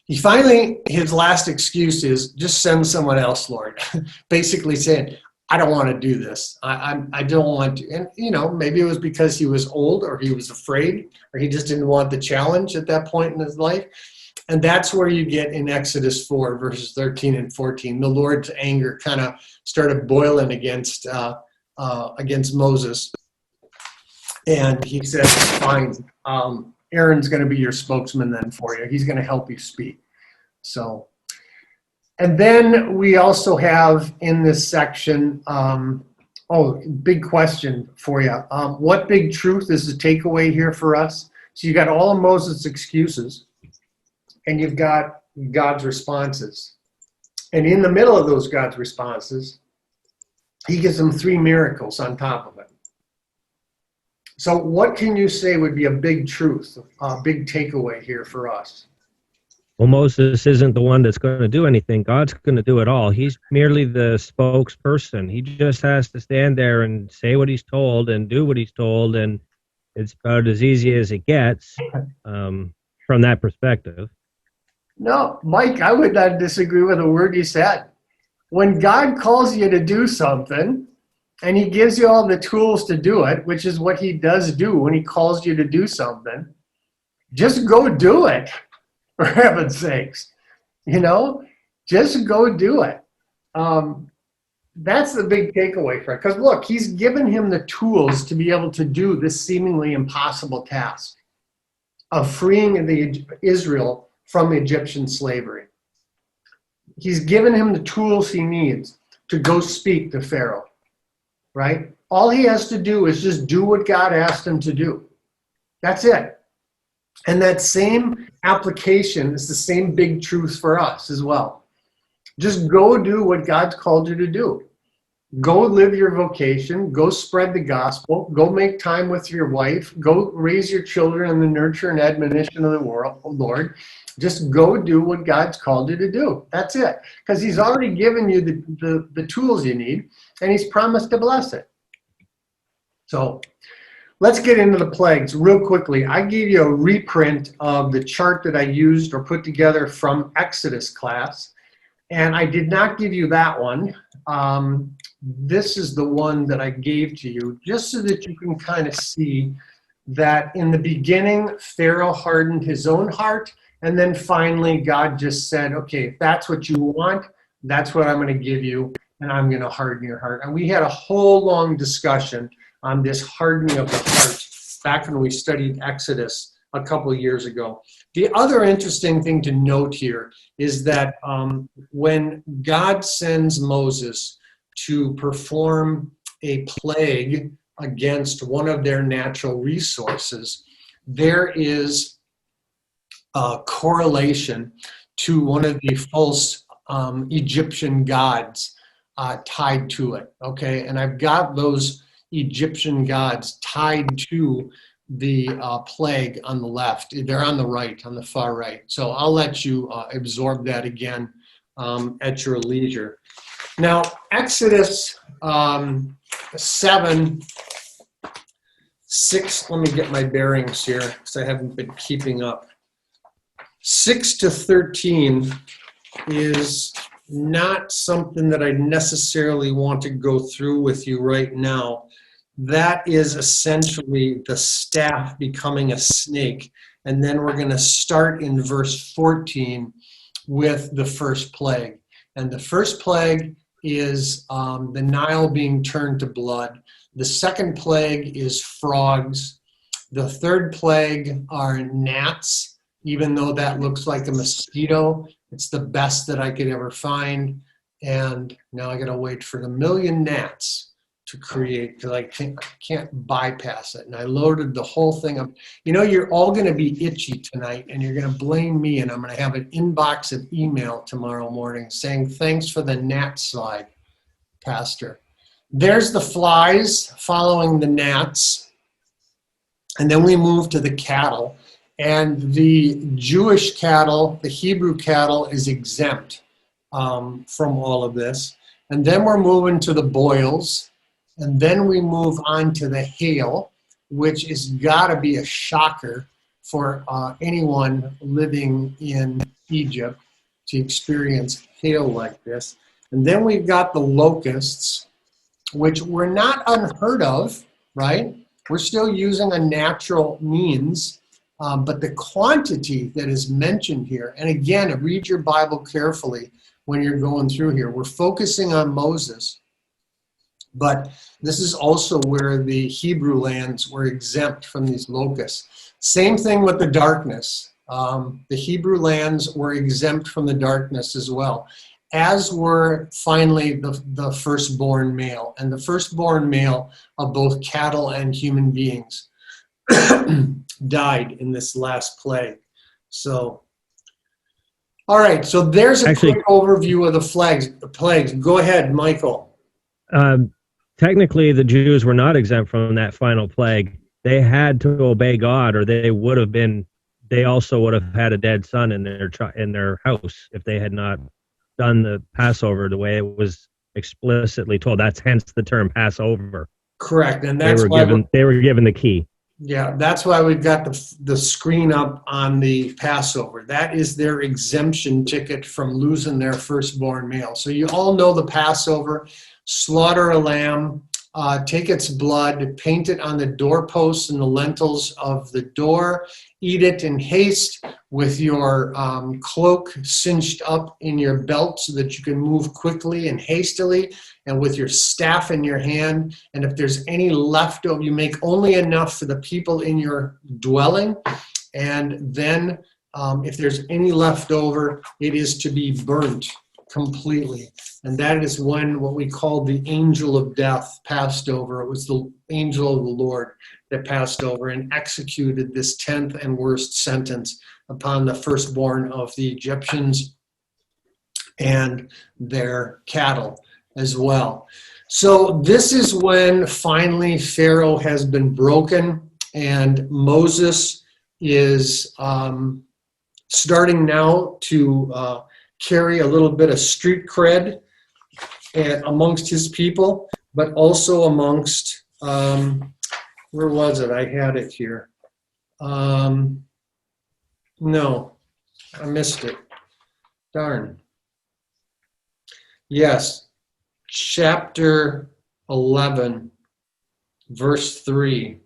His last excuse is, just send someone else, Lord. Basically saying, I don't want to do this. I don't want to. And, maybe it was because he was old, or he was afraid, or he just didn't want the challenge at that point in his life. And that's where you get in Exodus 4, verses 13 and 14. The Lord's anger kind of started boiling against Moses. And he said, fine, Aaron's going to be your spokesman then for you. He's going to help you speak. So. And then we also have in this section, big question for you. What big truth is the takeaway here for us? So you got all of Moses' excuses, and you've got God's responses. And in the middle of those God's responses, he gives them 3 miracles on top of it. So what can you say would be a big truth, a big takeaway here for us? Well, Moses isn't the one that's going to do anything. God's going to do it all. He's merely the spokesperson. He just has to stand there and say what he's told and do what he's told, and it's about as easy as it gets from that perspective. No, Mike, I would not disagree with a word you said. When God calls you to do something, and he gives you all the tools to do it, which is what he does do when he calls you to do something, just go do it. For heaven's sakes, just go do it. That's the big takeaway for it. Because look, he's given him the tools to be able to do this seemingly impossible task of freeing Israel from Egyptian slavery. he's given him the tools he needs to go speak to Pharaoh, right? All he has to do is just do what God asked him to do. That's it. And that same application is the same big truth for us as well. Just go do what God's called you to do. Go live your vocation. Go spread the gospel. Go make time with your wife. Go raise your children in the nurture and admonition of the Lord. Just go do what God's called you to do. That's it. Because he's already given you the tools you need, and he's promised to bless it. So let's get into the plagues real quickly. I gave you a reprint of the chart that I used or put together from Exodus class, and I did not give you that one. This is the one that I gave to you, just so that you can kind of see that in the beginning, Pharaoh hardened his own heart, and then finally God just said, okay, if that's what you want, that's what I'm going to give you, and I'm going to harden your heart. And we had a whole long discussion on this hardening of the heart back when we studied Exodus a couple of years ago. The other interesting thing to note here is that when God sends Moses to perform a plague against one of their natural resources, there is a correlation to one of the false Egyptian gods tied to it, okay? And I've got those Egyptian gods tied to the plague on the left. They're on the right, on the far right. So I'll let you absorb that again at your leisure. Now, Exodus 7, 6, let me get my bearings here because I haven't been keeping up. 6 to 13 is not something that I necessarily want to go through with you right now. That is essentially the staff becoming a snake. And then we're going to start in verse 14 with the first plague. And the first plague is the Nile being turned to blood. The second plague is frogs. The third plague are gnats, even though that looks like a mosquito. It's the best that I could ever find. And now I got to wait for the million gnats to create, because I can't bypass it. And I loaded the whole thing up. You know, you're all going to be itchy tonight, and you're going to blame me, and I'm going to have an inbox of email tomorrow morning saying, thanks for the gnat slide, Pastor. There's the flies following the gnats. And then we move to the cattle. And the Jewish cattle, the Hebrew cattle, is exempt from all of this. And then we're moving to the boils. And then we move on to the hail, which has got to be a shocker for anyone living in Egypt to experience hail like this. And then we've got the locusts, which were not unheard of, right? We're still using a natural means, but the quantity that is mentioned here, and again, read your Bible carefully when you're going through here. We're focusing on Moses. But this is also where the Hebrew lands were exempt from these locusts. Same thing with the darkness. The Hebrew lands were exempt from the darkness as well, as were finally the firstborn male. And the firstborn male of both cattle and human beings died in this last plague. So, all right, so there's a quick overview of the plagues. Go ahead, Michael. Technically, the Jews were not exempt from that final plague. They had to obey God, or they also would have had a dead son in their house if they had not done the Passover the way it was explicitly told. That's hence the term Passover. Correct, and that's they were given the key. Yeah, that's why we've got the screen up on the Passover. That is their exemption ticket from losing their firstborn male. So you all know the Passover. Slaughter a lamb, take its blood, paint it on the doorposts and the lintels of the door, eat it in haste with your cloak cinched up in your belt so that you can move quickly and hastily, and with your staff in your hand. And if there's any leftover, you make only enough for the people in your dwelling. And then if there's any left over, it is to be burnt completely. And that is when what we call the angel of death passed over. It was the angel of the Lord that passed over and executed this 10th and worst sentence upon the firstborn of the Egyptians and their cattle as well. So this is when finally Pharaoh has been broken, and Moses is starting now to carry a little bit of street cred amongst his people, but also amongst, where was it? I had it here. No, I missed it. Darn. Yes, chapter 11, verse 3.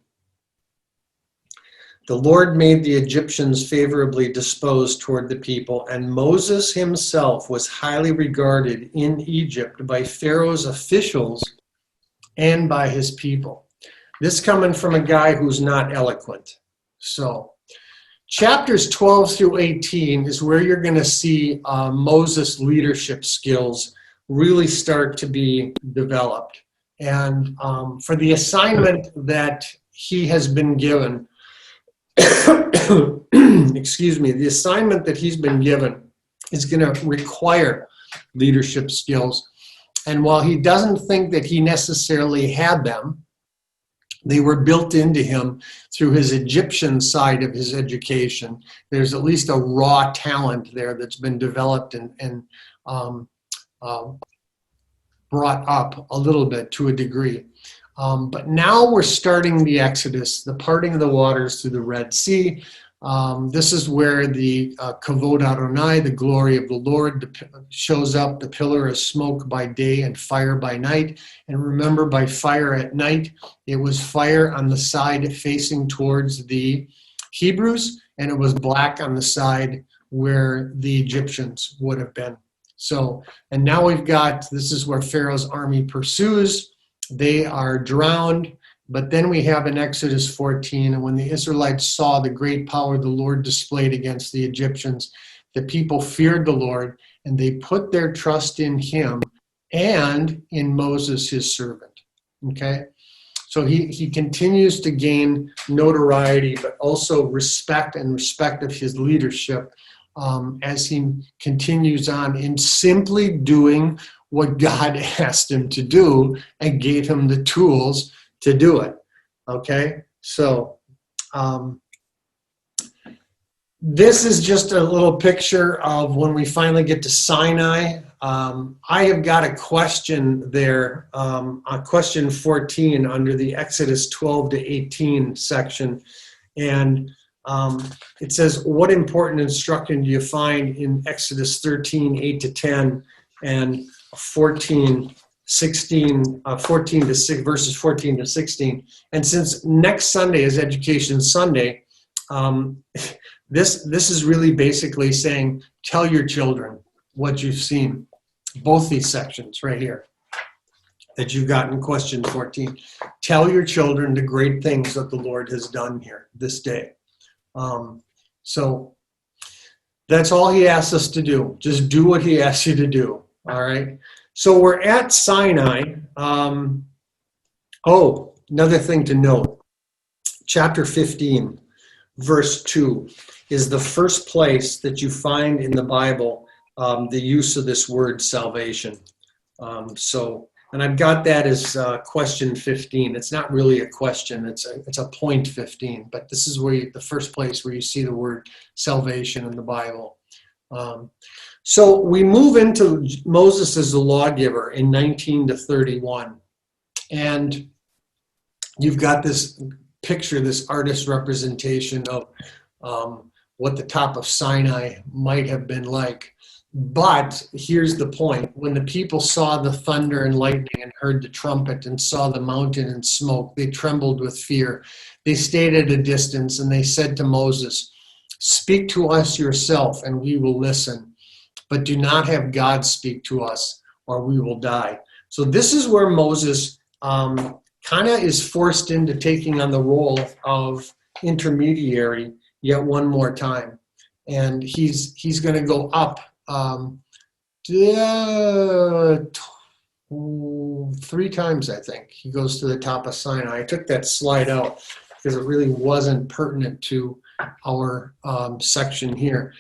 The Lord made the Egyptians favorably disposed toward the people, and Moses himself was highly regarded in Egypt by Pharaoh's officials and by his people. This coming from a guy who's not eloquent. So, chapters 12 through 18 is where you're going to see Moses' leadership skills really start to be developed. And for the assignment that he has been given, excuse me, the assignment that he's been given is going to require leadership skills. And while he doesn't think that he necessarily had them, they were built into him through his Egyptian side of his education. There's at least a raw talent there that's been developed and brought up a little bit to a degree. But now we're starting the Exodus, the parting of the waters through the Red Sea. This is where the Kavod Adonai, the glory of the Lord, shows up, the pillar of smoke by day and fire by night. And remember, by fire at night, it was fire on the side facing towards the Hebrews, and it was black on the side where the Egyptians would have been. So, and now we've got, this is where Pharaoh's army pursues. They are drowned. But then we have in Exodus 14, and when the Israelites saw the great power the Lord displayed against the Egyptians, the people feared the Lord, and they put their trust in him and in Moses, his servant. Okay? So he continues to gain notoriety, but also respect and respect of his leadership as he continues on in simply doing what God asked him to do and gave him the tools to do it. Okay, so this is just a little picture of when we finally get to Sinai. I have got a question there, on question 14 under the Exodus 12 to 18 section, and it says, what important instruction do you find in Exodus 13, 8 to 10 and 14, 16, 14 to 6, verses 14 to 16. And since next Sunday is Education Sunday, this is really basically saying, tell your children what you've seen. Both these sections right here that you've got in question 14. Tell your children the great things that the Lord has done here this day. So that's all he asks us to do. Just do what he asks you to do. All right. So we're at Sinai. Another thing to note. Chapter 15, verse 2 is the first place that you find in the Bible the use of this word salvation. And I've got that as question 15. It's not really a question. It's a point 15. But this is where the first place where you see the word salvation in the Bible. So we move into Moses as the lawgiver in 19 to 31. And you've got this picture, this artist representation of what the top of Sinai might have been like. But here's the point. When the people saw the thunder and lightning and heard the trumpet and saw the mountain and smoke, they trembled with fear. They stayed at a distance and they said to Moses, "Speak to us yourself and we will listen. But do not have God speak to us or we will die." So this is where Moses kind of is forced into taking on the role of intermediary yet one more time. And he's going to go up 3 times, I think. He goes to the top of Sinai. I took that slide out because it really wasn't pertinent to our section here.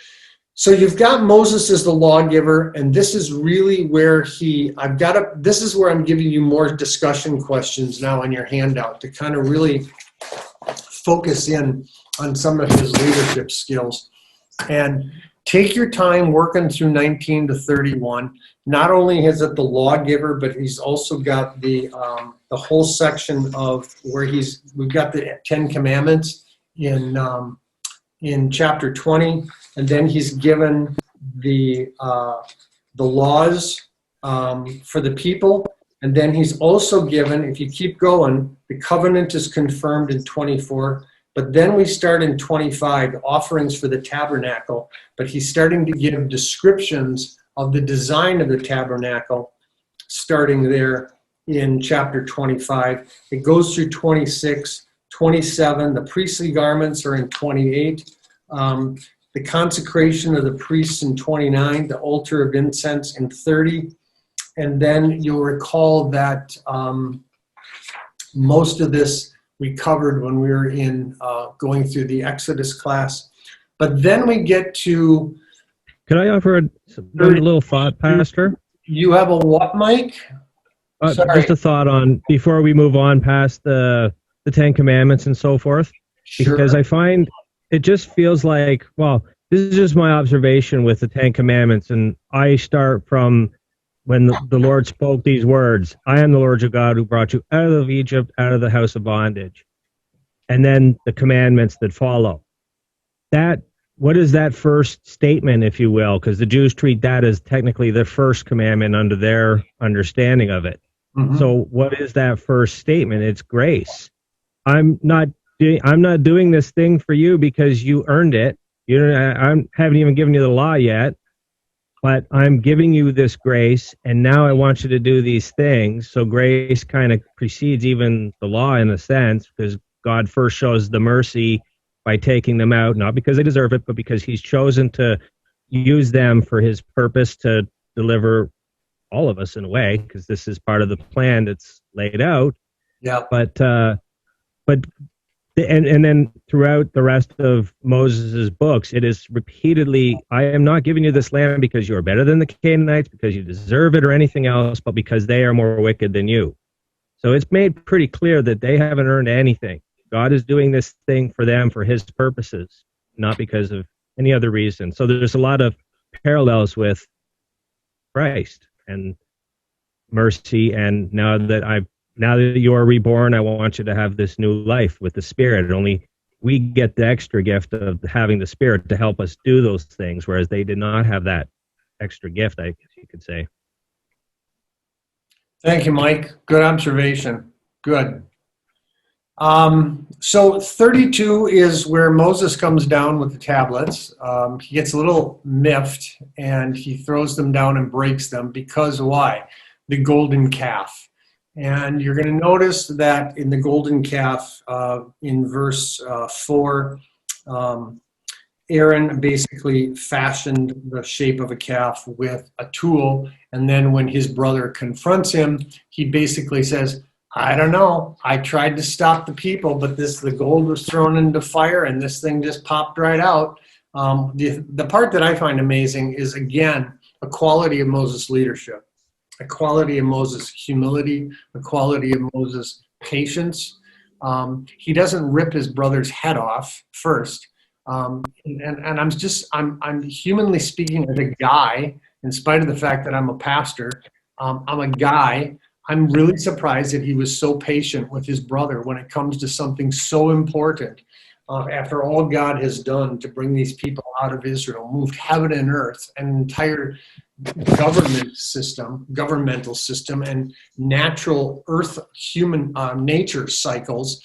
So you've got Moses as the lawgiver, and this is really where this is where I'm giving you more discussion questions now on your handout to kind of really focus in on some of his leadership skills. And take your time working through 19 to 31. Not only is it the lawgiver, but he's also got the whole section of where we've got the 10 Commandments in chapter 20, and then he's given the laws for the people, and then he's also given, if you keep going, the covenant is confirmed in 24, but then we start in 25, offerings for the tabernacle, but he's starting to give descriptions of the design of the tabernacle, starting there in chapter 25. It goes through 26, 27, the priestly garments are in 28, the consecration of the priests in 29, the altar of incense in 30, and then you'll recall that most of this we covered when we were in going through the Exodus class. But then we get to... Could I offer a little thought, Pastor? You have a what, Mike? Just a thought on, before we move on past the 10 Commandments and so forth, because Sure. I find it just feels like, well, this is just my observation with the 10 Commandments, and I start from when the Lord spoke these words, I am the Lord your God who brought you out of Egypt, out of the house of bondage. And then the commandments that follow. What is that first statement, if you will? Because the Jews treat that as technically the first commandment under their understanding of it. Mhm. So what is that first statement? It's grace. I'm not doing this thing for you because you earned it. I haven't even given you the law yet. But I'm giving you this grace, and now I want you to do these things. So grace kind of precedes even the law in a sense, because God first shows the mercy by taking them out, not because they deserve it, but because he's chosen to use them for his purpose to deliver all of us in a way, because this is part of the plan that's laid out. Yeah. But then throughout the rest of Moses' books, it is repeatedly, I am not giving you this land because you are better than the Canaanites, because you deserve it or anything else, but because they are more wicked than you. So it's made pretty clear that they haven't earned anything. God is doing this thing for them for his purposes, not because of any other reason. So there's a lot of parallels with Christ and mercy, and now that you are reborn, I want you to have this new life with the Spirit. Only we get the extra gift of having the Spirit to help us do those things, whereas they did not have that extra gift, I guess you could say. Thank you, Mike. Good observation. Good. So 32 is where Moses comes down with the tablets. He gets a little miffed, and he throws them down and breaks them because why? The golden calf. And you're going to notice that in the golden calf, in verse 4, Aaron basically fashioned the shape of a calf with a tool. And then when his brother confronts him, he basically says, I don't know. I tried to stop the people, but the gold was thrown into fire and this thing just popped right out. The part that I find amazing is, again, a quality of Moses' leadership, a quality of Moses' humility, a quality of Moses' patience. He doesn't rip his brother's head off first. And I'm humanly speaking, as a guy, in spite of the fact that I'm a pastor, I'm a guy. I'm really surprised that he was so patient with his brother when it comes to something so important. After all God has done to bring these people out of Israel, moved heaven and earth, an entire governmental system, and natural earth, human nature cycles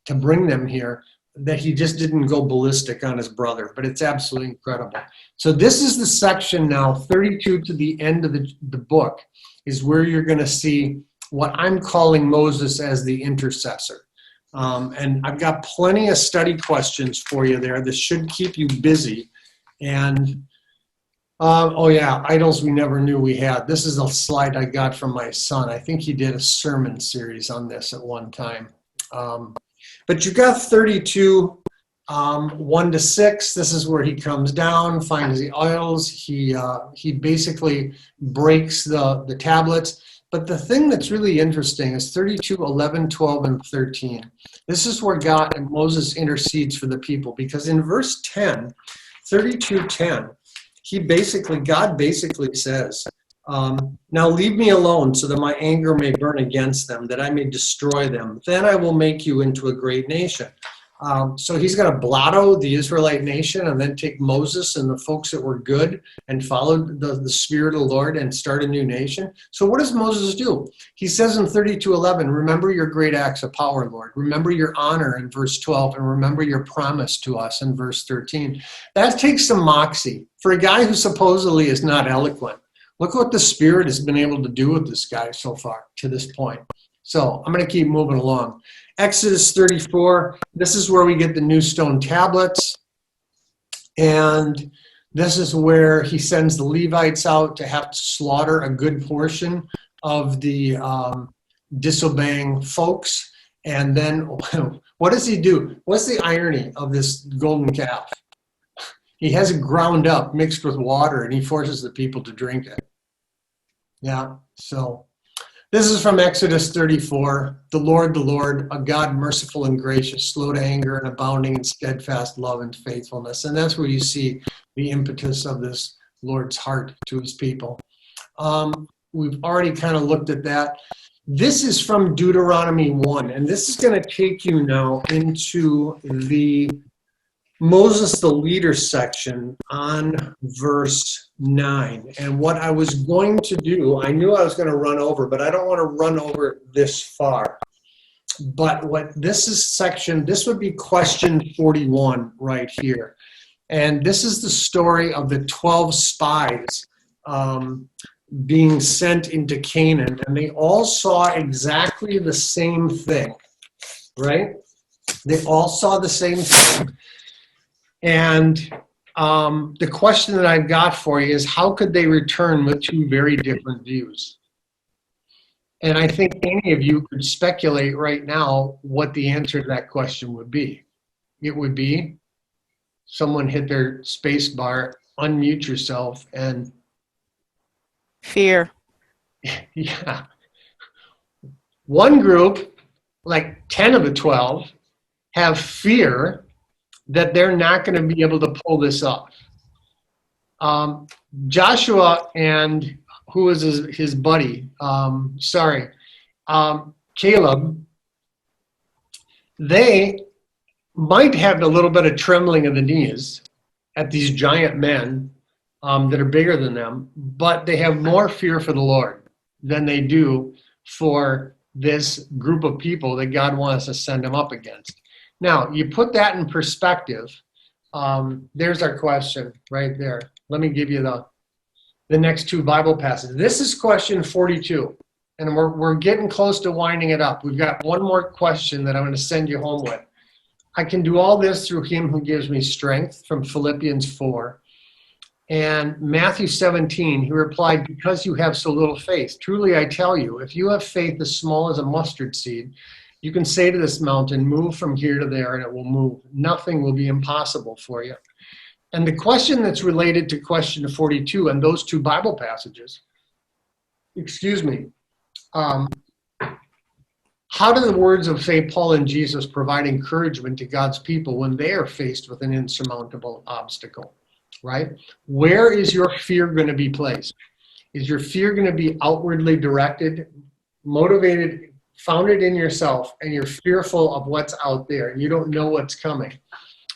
to bring them here, that he just didn't go ballistic on his brother. But it's absolutely incredible. So this is the section now, 32 to the end of the book, is where you're going to see what I'm calling Moses as the intercessor. And I've got plenty of study questions for you there. This should keep you busy. And Oh yeah, idols we never knew we had. This is a slide I got from my son. I think he did a sermon series on this at one time. But you got 32, 1 to 6. This is where he comes down, finds the idols. He basically breaks the tablets. But the thing that's really interesting is 32, 11, 12, and 13. This is where God and Moses intercedes for the people, because in verse 10, 32:10, God basically says, now leave me alone so that my anger may burn against them, that I may destroy them. Then I will make you into a great nation. So he's going to blot out the Israelite nation and then take Moses and the folks that were good and followed the Spirit of the Lord and start a new nation. So what does Moses do? He says in 32:11, remember your great acts of power, Lord. Remember your honor in verse 12, and remember your promise to us in verse 13. That takes some moxie for a guy who supposedly is not eloquent. Look what the Spirit has been able to do with this guy so far to this point. So I'm going to keep moving along. Exodus 34, this is where we get the new stone tablets. And this is where he sends the Levites out to have to slaughter a good portion of the disobeying folks. And then what does he do? What's the irony of this golden calf? He has it ground up, mixed with water, and he forces the people to drink it. Yeah, so this is from Exodus 34. The Lord, a God merciful and gracious, slow to anger and abounding in steadfast love and faithfulness. And that's where you see the impetus of this Lord's heart to his people. We've already kind of looked at that. This is from Deuteronomy 1, and this is going to take you now into the Moses the leader section on verse 9. And what I was going to do, I knew I was going to run over, but I don't want to run over this far. But what this is section, this would be question 41 right here. And this is the story of the 12 spies being sent into Canaan. And they all saw exactly the same thing, right? They all saw the same thing. And the question that I've got for you is, how could they return with two very different views? And I think any of you could speculate right now what the answer to that question would be. It would be someone hit their space bar, unmute yourself, and Fear. yeah. One group, like 10 of the 12, have fear that they're not going to be able to pull this off. Joshua and who was his buddy? Caleb. They might have a little bit of trembling of the knees at these giant men that are bigger than them, but they have more fear for the Lord than they do for this group of people that God wants to send them up against. Now, you put that in perspective. There's our question right there. Let me give you the next two Bible passages. This is question 42, and we're getting close to winding it up. We've got one more question that I'm going to send you home with. I can do all this through him who gives me strength, from Philippians 4. And Matthew 17, he replied, because you have so little faith. Truly I tell you, if you have faith as small as a mustard seed, you can say to this mountain, move from here to there, and it will move. Nothing will be impossible for you. And the question that's related to question 42 and those two Bible passages, how do the words of St. Paul and Jesus provide encouragement to God's people when they are faced with an insurmountable obstacle, right? Where is your fear going to be placed? Is your fear going to be outwardly directed, motivated, founded in yourself, and you're fearful of what's out there and you don't know what's coming?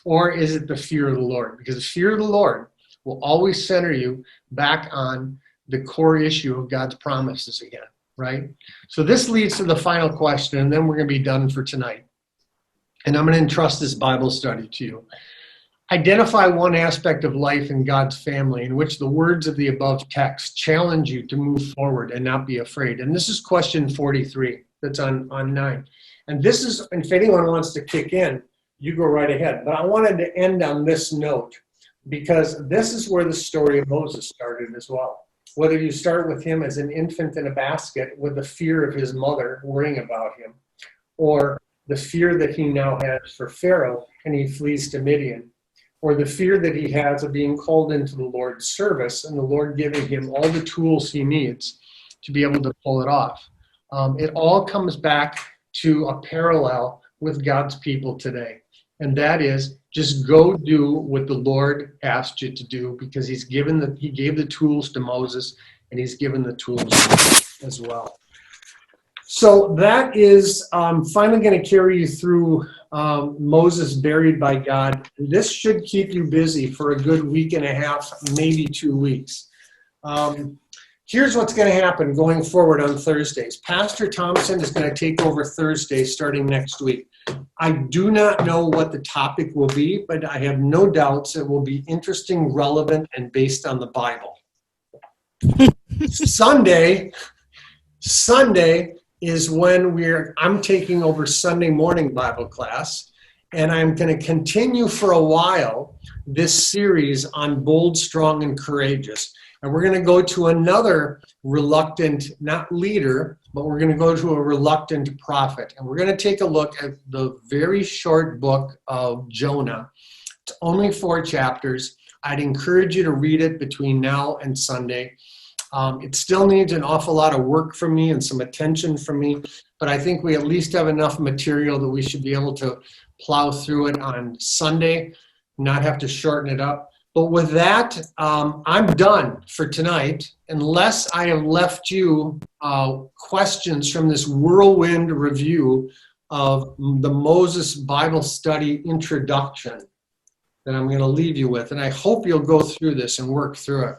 Or is it the fear of the Lord? Because the fear of the Lord will always center you back on the core issue of God's promises again, right? So this leads to the final question, and then we're going to be done for tonight. And I'm going to entrust this Bible study to you. Identify one aspect of life in God's family in which the words of the above text challenge you to move forward and not be afraid. And this is question 43 that's on 9. And this is, and if anyone wants to kick in, you go right ahead. But I wanted to end on this note, because this is where the story of Moses started as well. Whether you start with him as an infant in a basket with the fear of his mother worrying about him, or the fear that he now has for Pharaoh and he flees to Midian, or the fear that he has of being called into the Lord's service and the Lord giving him all the tools he needs to be able to pull it off. It all comes back to a parallel with God's people today. And that is, just go do what the Lord asked you to do, because he gave the tools to Moses, and he's given the tools as well. So that is finally going to carry you through Moses buried by God. This should keep you busy for a good week and a half, maybe 2 weeks. Here's what's going to happen going forward on Thursdays. Pastor Thompson is going to take over Thursday starting next week. I do not know what the topic will be, but I have no doubts it will be interesting, relevant, and based on the Bible. Sunday is when I'm taking over Sunday morning Bible class, and I'm going to continue for a while this series on bold, strong, and courageous. And we're going to go to another reluctant, not leader, but we're going to go to a reluctant prophet. And we're going to take a look at the very short book of Jonah. It's only 4 chapters. I'd encourage you to read it between now and Sunday. It still needs an awful lot of work from me and some attention from me, but I think we at least have enough material that we should be able to plow through it on Sunday, not have to shorten it up. But with that, I'm done for tonight, unless I have left you questions from this whirlwind review of the Moses Bible study introduction that I'm going to leave you with. And I hope you'll go through this and work through it.